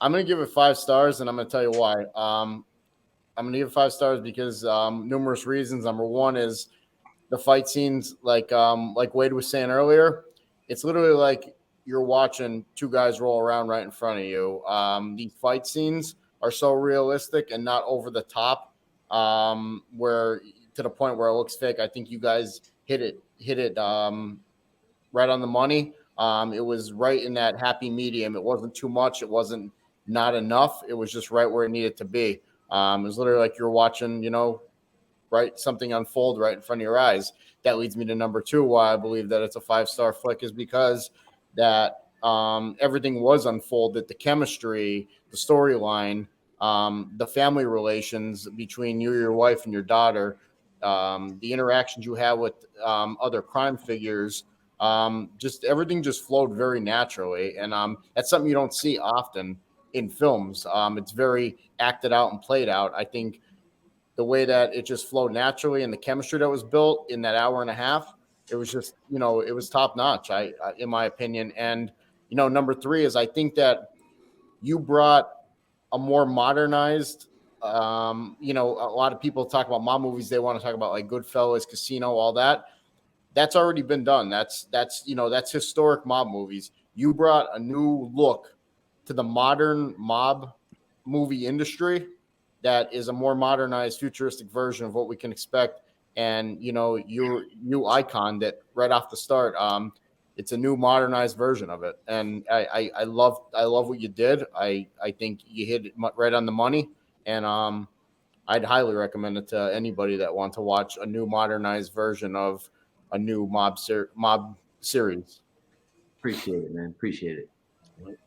going to give it 5 stars, and I'm going to tell you why. I'm going to give it 5 stars because numerous reasons. Number one is the fight scenes, like Wade was saying earlier. It's literally like you're watching 2 guys roll around right in front of you. These fight scenes are so realistic and not over the top, where to the point where it looks fake. I think you guys hit it right on the money. It was right in that happy medium. It wasn't too much. It wasn't not enough. It was just right where it needed to be. It was literally like you're watching, right, something unfold right in front of your eyes. That leads me to number 2, why I believe that it's a 5-star flick, is because that everything was unfolded. The chemistry, the storyline, the family relations between you, your wife, and your daughter, the interactions you have with other crime figures, just everything just flowed very naturally. And that's something you don't see often in films. It's very acted out and played out. I think the way that it just flowed naturally and the chemistry that was built in that hour and a half, it was just, it was top notch, I in my opinion. And, number 3 is I think that you brought a more modernized, a lot of people talk about mob movies. They want to talk about like Goodfellas, Casino, all that. That's already been done. That's historic mob movies. You brought a new look to the modern mob movie industry that is a more modernized, futuristic version of what we can expect. And your new icon that right off the start, it's a new modernized version of it. And I love what you did. I think you hit it right on the money. And I'd highly recommend it to anybody that wants to watch a new modernized version of a new mob series. Appreciate it, man. Appreciate it.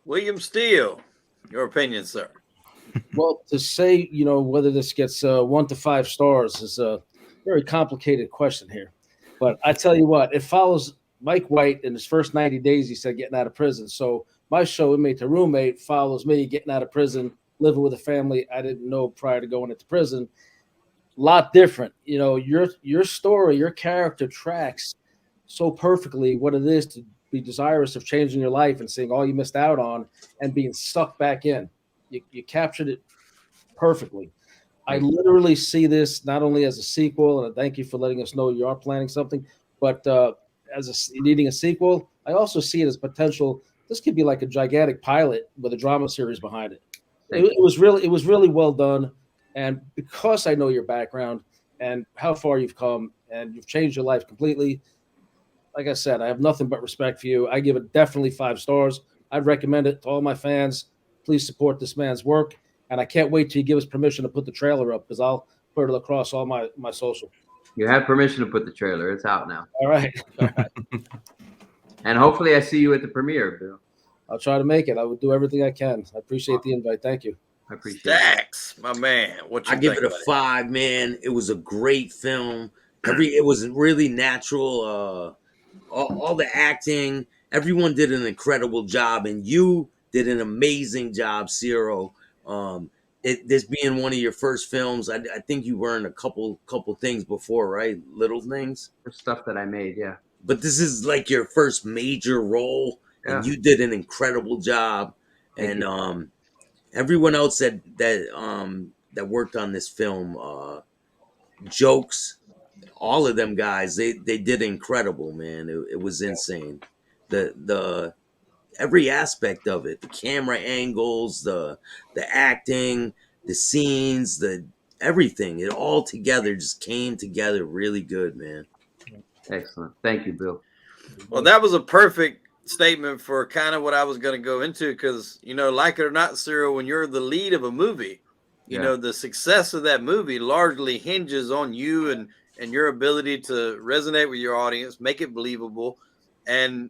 William Steele, your opinion, sir. Well, to say, whether this gets 1 to 5 stars is a very complicated question here. But I tell you what, it follows Mike White in his first 90 days, he said, getting out of prison. So my show, Inmate to Roommate, follows me getting out of prison, living with a family I didn't know prior to going into prison. A lot different. Your story, your character tracks so perfectly what it is to be desirous of changing your life and seeing all you missed out on and being sucked back in. You captured it perfectly. I literally see this not only as a sequel, and thank you for letting us know you are planning something, but needing a sequel. I also see it as potential. This could be like a gigantic pilot with a drama series behind it. It was really well done, and because I know your background and how far you've come, and you've changed your life completely. Like I said, I have nothing but respect for you. I give it definitely 5 stars. I'd recommend it to all my fans. Please support this man's work. And I can't wait till you give us permission to put the trailer up because I'll put it across all my social. You have permission to put the trailer. It's out now. All right. All right. And hopefully I see you at the premiere, Bill. I'll try to make it. I will do everything I can. I appreciate the invite. Thank you. I appreciate Stacks, my man. What you I give think it a about 5, man. It was a great film. It was really natural. All the acting, everyone did an incredible job, and you did an amazing job, Ciro. This being one of your first films, I think you were in a couple things before, right? Little things. The stuff that I made, yeah. But this is like your first major role, and you did an incredible job. Thank And everyone else that worked on this film, Jokes, all of them guys, they did incredible, man. It was insane. The every aspect of it, the camera angles, the acting, the scenes, the everything, it all together just came together really good, man. Excellent. Thank you, Bill. Well, that was a perfect statement for kind of what I was going to go into because, like it or not, Cyril, when you're the lead of a movie, you know, the success of that movie largely hinges on you and your ability to resonate with your audience, make it believable. And,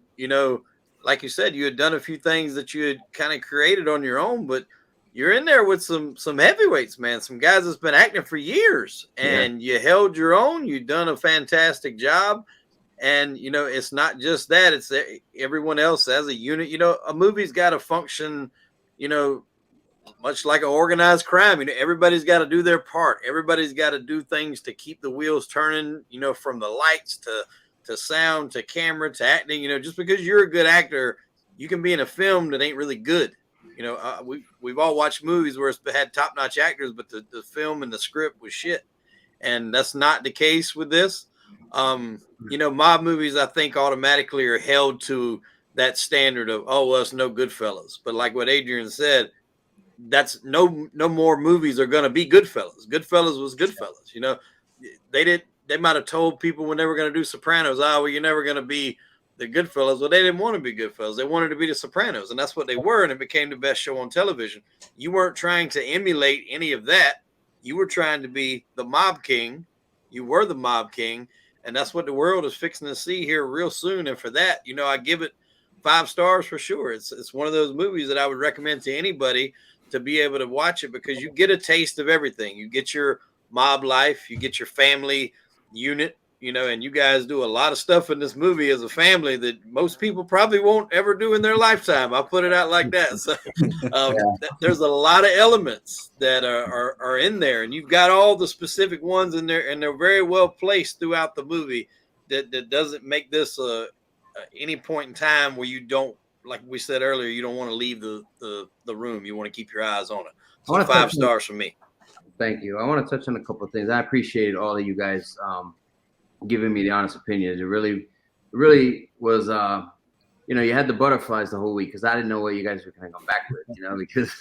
like you said, you had done a few things that you had kind of created on your own, but you're in there with some heavyweights, man, some guys that's been acting for years, and you held your own. You've done a fantastic job. And, it's not just that, it's everyone else as a unit. A movie's got to function, much like an organized crime. Everybody's got to do their part. Everybody's got to do things to keep the wheels turning, from the lights to sound to camera to acting. Just because you're a good actor, you can be in a film that ain't really good. We've all watched movies where it's had top-notch actors, but the film and the script was shit. And that's not the case with this. Mob movies, I think, automatically are held to that standard of, oh, well, it's no Goodfellas. But like what Adrian said, that's no more movies are going to be Goodfellas. Goodfellas was Goodfellas. They might have told people when they were going to do Sopranos, oh, well, you're never going to be the Goodfellas. Well, they didn't want to be Goodfellas. They wanted to be the Sopranos, and that's what they were, and it became the best show on television. You weren't trying to emulate any of that. You were trying to be the mob king. You were the mob king, and that's what the world is fixing to see here real soon. And for that, I give it 5 stars for sure. It's one of those movies that I would recommend to anybody to be able to watch it because you get a taste of everything. You get your mob life, you get your family unit, and you guys do a lot of stuff in this movie as a family that most people probably won't ever do in their lifetime. I'll put it out like that. So there's a lot of elements that are in there, and you've got all the specific ones in there, and they're very well placed throughout the movie that doesn't make this any point in time where you don't, like we said earlier, you don't want to leave the room. You want to keep your eyes on it. So 5 stars for me. Thank you. I want to touch on a couple of things. I appreciate all of you guys giving me the honest opinions. It really was, you had the butterflies the whole week because I didn't know what you guys were going to come back with, because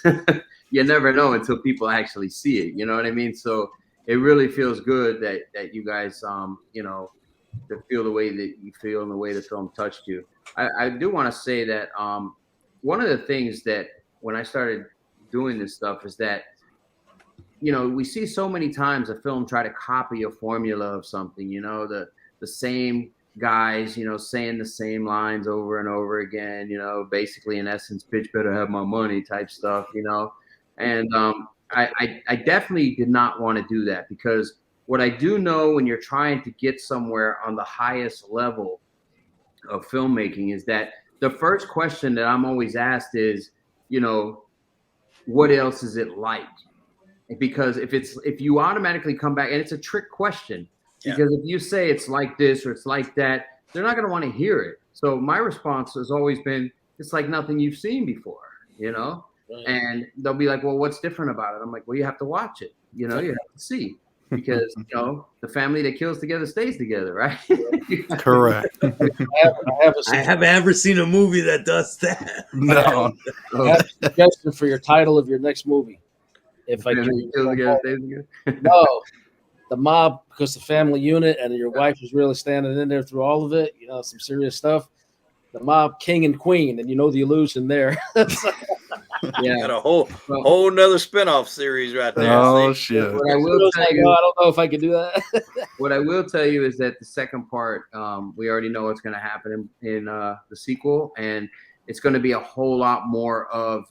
you never know until people actually see it. You know what I mean? So it really feels good that you guys, to feel the way that you feel and the way the film touched you. I do want to say that one of the things that when I started doing this stuff is that, we see so many times a film try to copy a formula of something, the same guys, saying the same lines over and over again, basically in essence, bitch better have my money type stuff, and I definitely did not want to do that because what I do know when you're trying to get somewhere on the highest level of filmmaking is that the first question that I'm always asked is, what else is it like? Because if you automatically come back, and it's a trick question, because if you say it's like this or it's like that, they're not going to want to hear it. So my response has always been, it's like nothing you've seen before, And they'll be like, well, what's different about it? I'm like, well, you have to watch it. You know, you have to see. Because, you know, the family that kills together stays together, right? Correct. I haven't ever seen a movie that does that. No. I have a suggestion for your title of your next movie. If I Family can, kills together, stays together. no, the mob, because the family unit and your wife was really standing in there through all of it. You know, some serious stuff. The mob, king and queen, and you know the illusion there. Yeah, Got a whole nother spinoff series right there. Oh See? shit. What I will tell you, I don't know if I can do that. what I will tell you is that the second part, we already know what's going to happen in the sequel, and it's going to be a whole lot more of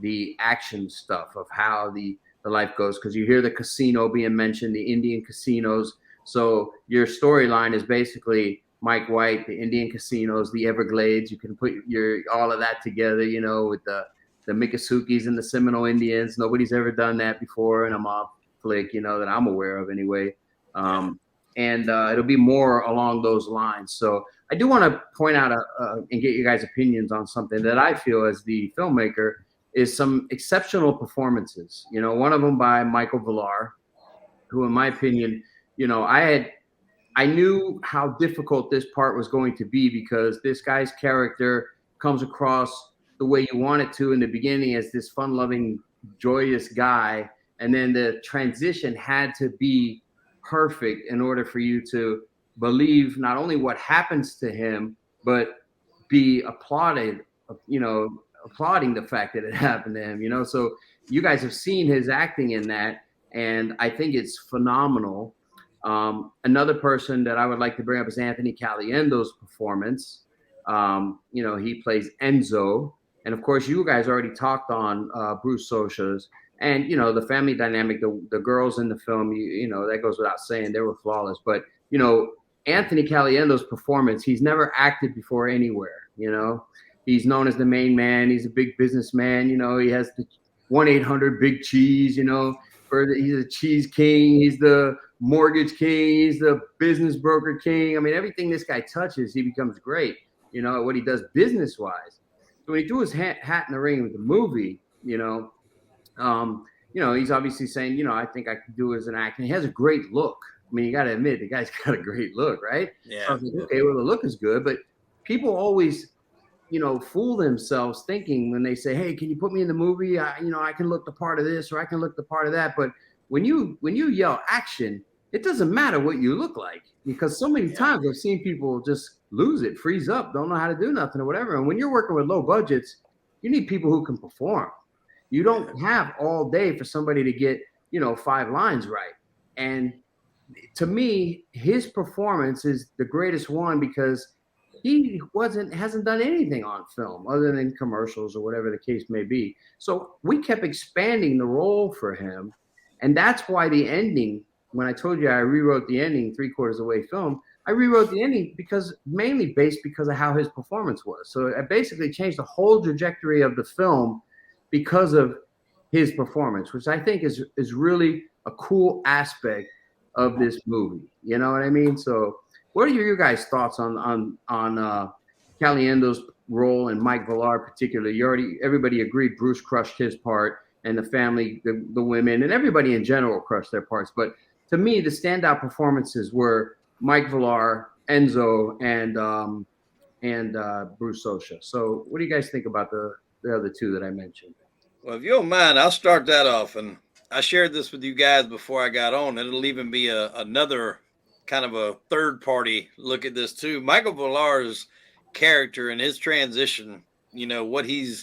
the action stuff of how the life goes, because you hear the casino being mentioned, the Indian casinos. So your storyline is basically Mike White, the Indian casinos, the Everglades. You can put all of that together, you know, with the Miccosukis and the Seminole Indians. Nobody's ever done that before in a mob flick, you know, that I'm aware of anyway. And it'll be more along those lines. So I do want to point out and get you guys' opinions on something that I feel as the filmmaker is some exceptional performances. You know, one of them by Michael Villar, who in my opinion, you know, I knew how difficult this part was going to be because this guy's character comes across the way you want it to in the beginning as this fun-loving, joyous guy. And then the transition had to be perfect in order for you to believe not only what happens to him, but be applauding the fact that it happened to him, you know? So you guys have seen his acting in that, and I think it's phenomenal. Another person that I would like to bring up is Anthony Caliendo's performance. You know, he plays Enzo. And of course, you guys already talked on Bruce Socha's, and you know the family dynamic. The girls in the film, you know, that goes without saying, they were flawless. But you know, Anthony Caliendo's performance, he's never acted before anywhere. You know, he's known as the main man. He's a big businessman. You know, he has the 1-800 Big Cheese. You know, he's a cheese king. He's the mortgage king. He's the business broker king. I mean, everything this guy touches, he becomes great. You know, what he does business wise. So when he threw his hat in the ring with the movie, you know, he's obviously saying, you know, I think I can do it as an actor. He has a great look. I mean, you got to admit, the guy's got a great look, right? Yeah. I was like, okay, well, the look is good, but people always, you know, fool themselves thinking when they say, hey, can you put me in the movie? I can look the part of this or I can look the part of that. But when you yell action, it doesn't matter what you look like, because so many times I've seen people just lose it, freeze up, don't know how to do nothing or whatever. And when you're working with low budgets, you need people who can perform. You don't have all day for somebody to get, you know, 5 lines right. And to me, his performance is the greatest one because he hasn't done anything on film other than commercials or whatever the case may be. So we kept expanding the role for him. And that's why the ending, when I told you I rewrote the ending 3/4 of the way film, I rewrote the ending mainly based because of how his performance was. So I basically changed the whole trajectory of the film because of his performance, which I think is really a cool aspect of this movie. You know what I mean? So what are your guys' thoughts on Caliendo's role and Mike Villar particularly? Everybody agreed Bruce crushed his part, and the family, the women, and everybody in general crushed their parts. But to me, the standout performances were Mike Villar, Enzo, and Bruce Socha. So what do you guys think about the other two that I mentioned? Well, if you don't mind, I'll start that off. And I shared this with you guys before I got on. It'll even be another kind of a third party look at this too. Michael Villar's character and his transition, you know, what he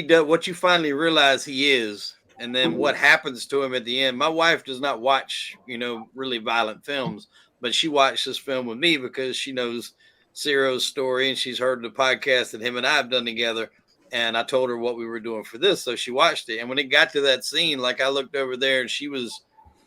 does, what you finally realize he is, and then what happens to him at the end. My wife does not watch, you know, really violent films, but she watched this film with me because she knows Ciro's story and she's heard the podcast that him and I have done together. And I told her what we were doing for this. So she watched it. And when it got to that scene, like I looked over there and she was,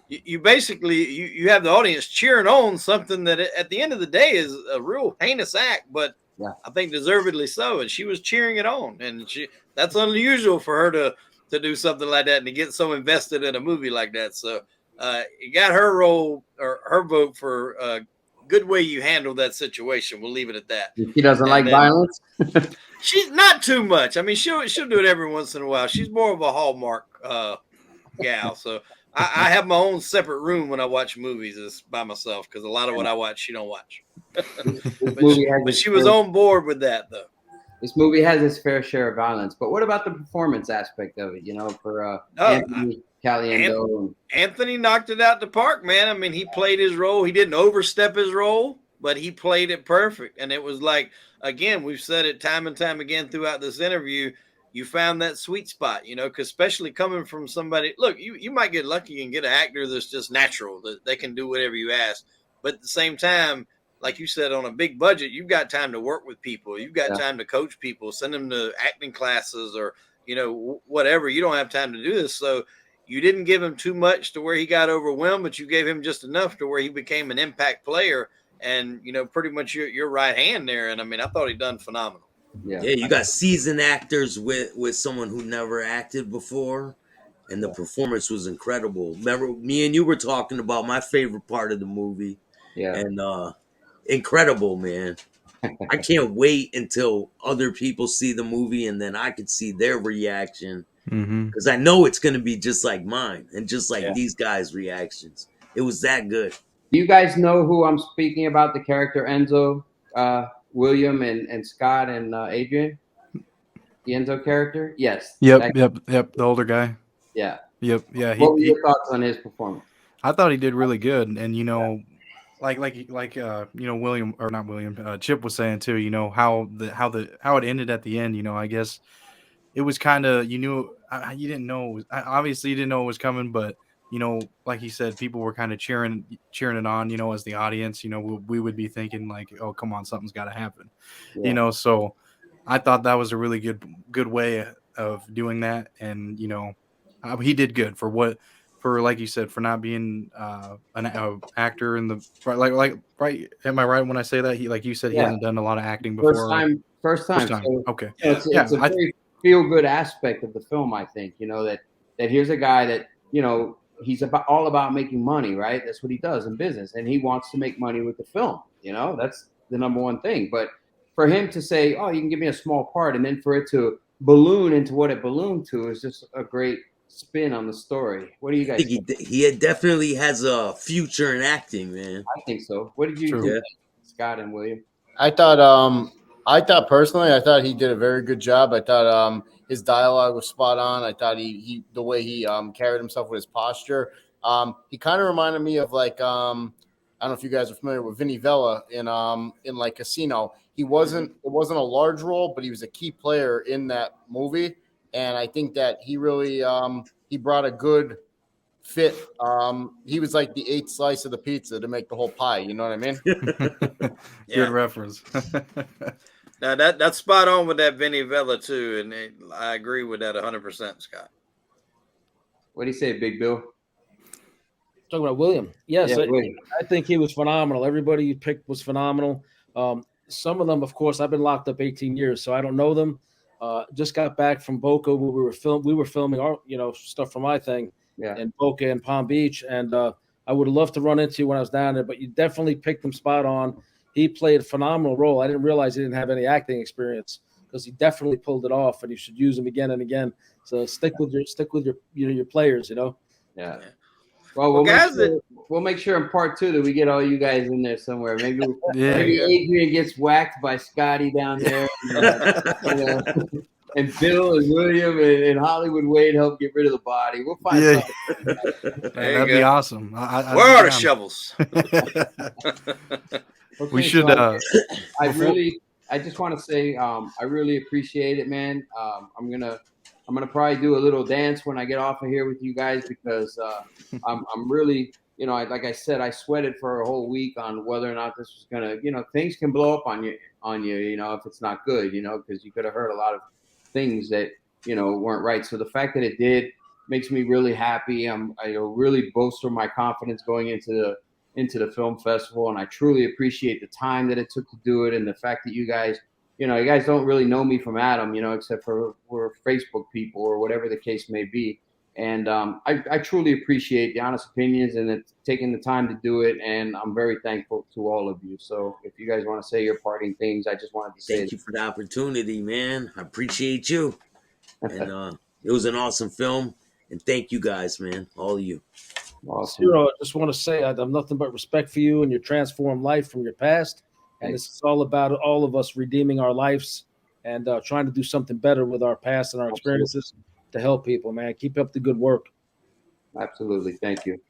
you basically, you have the audience cheering on something that at the end of the day is a real heinous act, but I think deservedly so. And she was cheering it on. And that's unusual for her to do something like that and to get so invested in a movie like that. So it got her role or her vote for good way you handled that situation. We'll leave it at that. She doesn't like then- violence. She's not too much. I mean, she'll do it every once in a while. She's more of a Hallmark gal. So I have my own separate room when I watch movies. It's by myself because a lot of what I watch she don't watch. but she was on board with that though. This movie has its fair share of violence, but what about the performance aspect of it? You know, for Anthony Caliendo. Anthony knocked it out the park, man. I mean, he played his role. He didn't overstep his role, but he played it perfect. And it was like, again, we've said it time and time again throughout this interview. You found that sweet spot, you know, because especially coming from somebody, look, you might get lucky and get an actor that's just natural, that they can do whatever you ask. But at the same time, like you said, on a big budget, you've got time to work with people. You've got time to coach people, send them to acting classes or, you know, whatever. You don't have time to do this. So you didn't give him too much to where he got overwhelmed, but you gave him just enough to where he became an impact player and, you know, pretty much your right hand there. And I mean, I thought he done phenomenal. Yeah, you got seasoned actors with someone who never acted before, and the performance was incredible. Remember, me and you were talking about my favorite part of the movie. Yeah. And incredible, man. I can't wait until other people see the movie and then I could see their reaction. Because I know it's going to be just like mine and just like these guys' reactions. It was that good. Do you guys know who I'm speaking about? The character Enzo, William, and Scott and Adrian? The Enzo character? Yes. Yep. The older guy. Yeah. Yep. Yeah. What were your thoughts on his performance? I thought he did really good. And, you know, like you know, William, or not William, Chip was saying too, you know, how it ended at the end, you know, I guess it was kind of, you knew, you didn't know, obviously you didn't know it was coming, but, you know, like he said, people were kind of cheering it on, you know, as the audience, you know, we would be thinking like, oh, come on, something's got to happen, you know? So I thought that was a really good way of doing that. And, you know, he did good for like you said, for not being an actor in the right. Am I right when I say that? He, like you said, he hasn't done a lot of acting before. First time. So, okay. It's a very feel-good aspect of the film, I think. You know, that here's a guy that, you know, he's all about making money, right? That's what he does in business, and he wants to make money with the film. You know, that's the number one thing. But for him to say, "Oh, you can give me a small part," and then for it to balloon into what it ballooned to is just a great spin on the story. What do you guys think? He definitely has a future in acting, man. I think so. What did you think, Scott and William? I thought personally, I thought he did a very good job. I thought his dialogue was spot on. I thought he the way he carried himself with his posture. He kind of reminded me of like I don't know if you guys are familiar with Vinny Vella in like Casino. It wasn't a large role, but he was a key player in that movie. And I think that he really he brought a good fit. He was like the 8th slice of the pizza to make the whole pie. You know what I mean? Good reference. Now that's spot on with that Vinny Vella too, and I agree with that 100%, Scott. What do you say, Big Bill? Talking about William. Yes, Yeah, William. I think he was phenomenal. Everybody you picked was phenomenal. Some of them, of course, I've been locked up 18 years, so I don't know them. Just got back from Boca where we were filming our, you know, stuff for my thing in Boca and Palm Beach. And I would have loved to run into you when I was down there, but you definitely picked him spot on. He played a phenomenal role. I didn't realize he didn't have any acting experience because he definitely pulled it off, and you should use him again and again. So stick with your your players, you know? Yeah. Well, we'll make sure in part 2 that we get all you guys in there somewhere. Maybe Adrian gets whacked by Scotty down there, and Bill and William and Hollywood Wade help get rid of the body. We'll find something. That'd be awesome. Where are the shovels? Okay, we should. So I just want to say I really appreciate it, man. I'm gonna probably do a little dance when I get off of here with you guys because I'm really, you know, like I said, I sweated for a whole week on whether or not this was gonna, you know, things can blow up on you, you know, if it's not good, you know, because you could have heard a lot of things that, you know, weren't right. So the fact that it did makes me really happy. I really bolster my confidence going into the film festival, and I truly appreciate the time that it took to do it, and the fact that you guys, you know, you guys don't really know me from Adam, you know, except for we're Facebook people or whatever the case may be. And I truly appreciate the honest opinions and taking the time to do it. And I'm very thankful to all of you. So if you guys want to say your parting things, I just wanted to say Thank you for the opportunity, man. I appreciate you. And it was an awesome film. And thank you guys, man. All of you. Awesome. Ciro, I just want to say I have nothing but respect for you and your transformed life from your past. And this is all about all of us redeeming our lives and trying to do something better with our past and our experiences to help people, man. Keep up the good work. Absolutely. Thank you.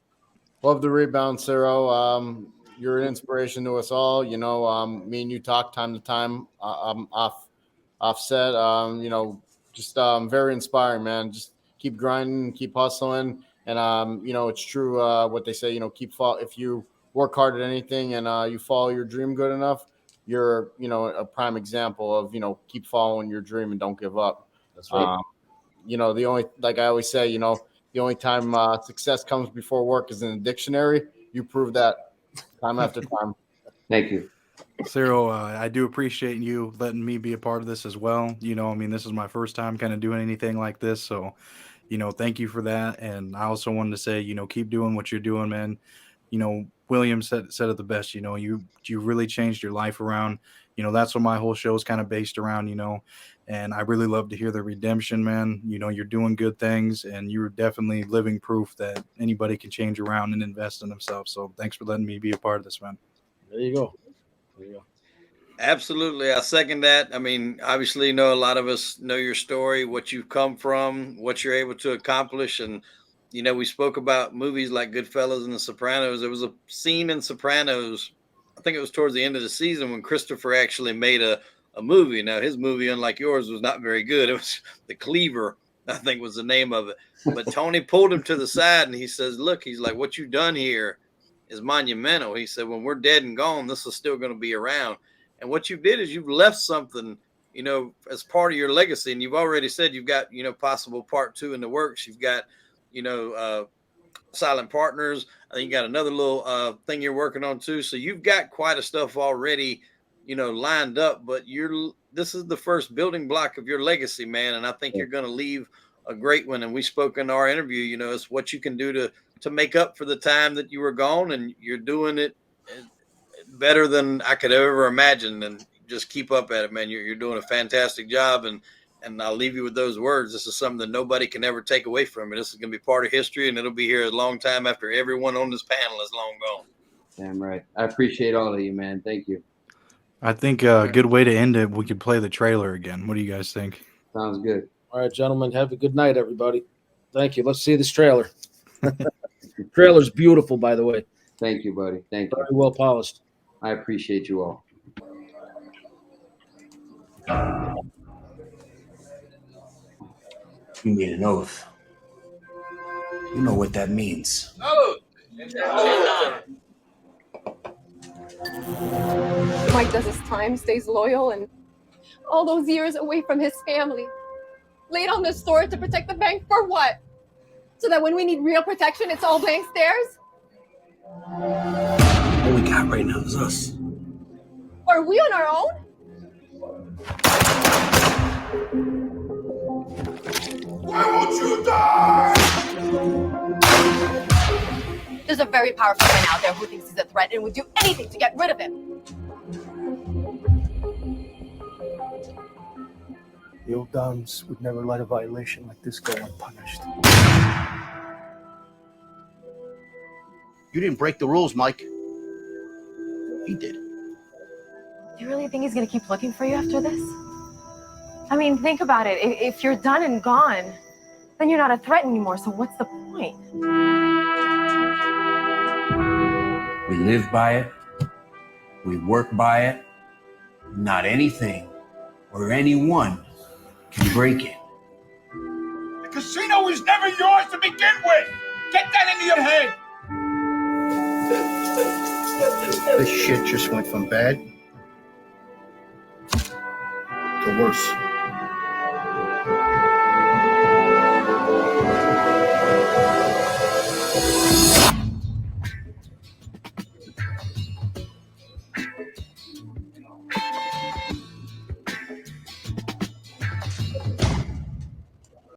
Love the rebound, Ciro. You're an inspiration to us all. You know, me and you talk time to time. Offset. Just very inspiring, man. Just keep grinding, keep hustling, and it's true what they say. If you work hard at anything and you follow your dream good enough, you're a prime example of keep following your dream and don't give up. That's right. The only, like I always say, the only time success comes before work is in the dictionary. You prove that time after time. Thank you. Cyril, I do appreciate you letting me be a part of this as well. This is my first time kind of doing anything like this. So, thank you for that. And I also wanted to say, keep doing what you're doing, man. William said it the best. You really changed your life around. That's what my whole show is kind of based around. And I really love to hear the redemption, man. You're doing good things, and you're definitely living proof that anybody can change around and invest in themselves. So thanks for letting me be a part of this, man. There you go. Absolutely. I second that. I mean, obviously, a lot of us know your story, what you've come from, what you're able to accomplish. And, we spoke about movies like Goodfellas and The Sopranos. There was a scene in Sopranos, I think it was towards the end of the season, when Christopher actually made a movie. Now, his movie, unlike yours, was not very good. It was The Cleaver, I think was the name of it. But Tony pulled him to the side and he says, look, he's like, what you done here is monumental. He said, when we're dead and gone, this is still going to be around. And what you did is you've left something, as part of your legacy. And you've already said you've got, possible part 2 in the works. You've got, Silent Partners. I think you got another little thing you're working on too. So you've got quite a stuff already, lined up. But this is the first building block of your legacy, man. And I think you're going to leave a great one. And we spoke in our interview, it's what you can do to make up for the time that you were gone, and you're doing it better than I could ever imagine. And just keep up at it, man. You're doing a fantastic job. And I'll leave you with those words. This is something that nobody can ever take away from you. This is going to be part of history, and it'll be here a long time after everyone on this panel is long gone. Damn right. I appreciate all of you, man. Thank you. I think a good way to end it, we could play the trailer again. What do you guys think? Sounds good. All right, gentlemen. Have a good night, everybody. Thank you. Let's see this trailer. Trailer's beautiful, by the way. Thank you, buddy. Thank you. Very well polished. I appreciate you all. You need an oath. You know what that means. Mike does his time, stays loyal, and all those years away from his family. Laid on the store to protect the bank for what? So that when we need real protection, it's all blank stares? All we got right now is us. Are we on our own? Why won't you die? There's a very powerful man out there who thinks he's a threat and would do anything to get rid of him. The old Dons would never let a violation like this go unpunished. You didn't break the rules, Mike. He did. Do you really think he's gonna keep looking for you after this? I mean, think about it. If you're done and gone, then you're not a threat anymore, so what's the point? We live by it. We work by it. Not anything or anyone can break it. The casino is never yours to begin with. Get that into your head. This shit just went from bad to worse.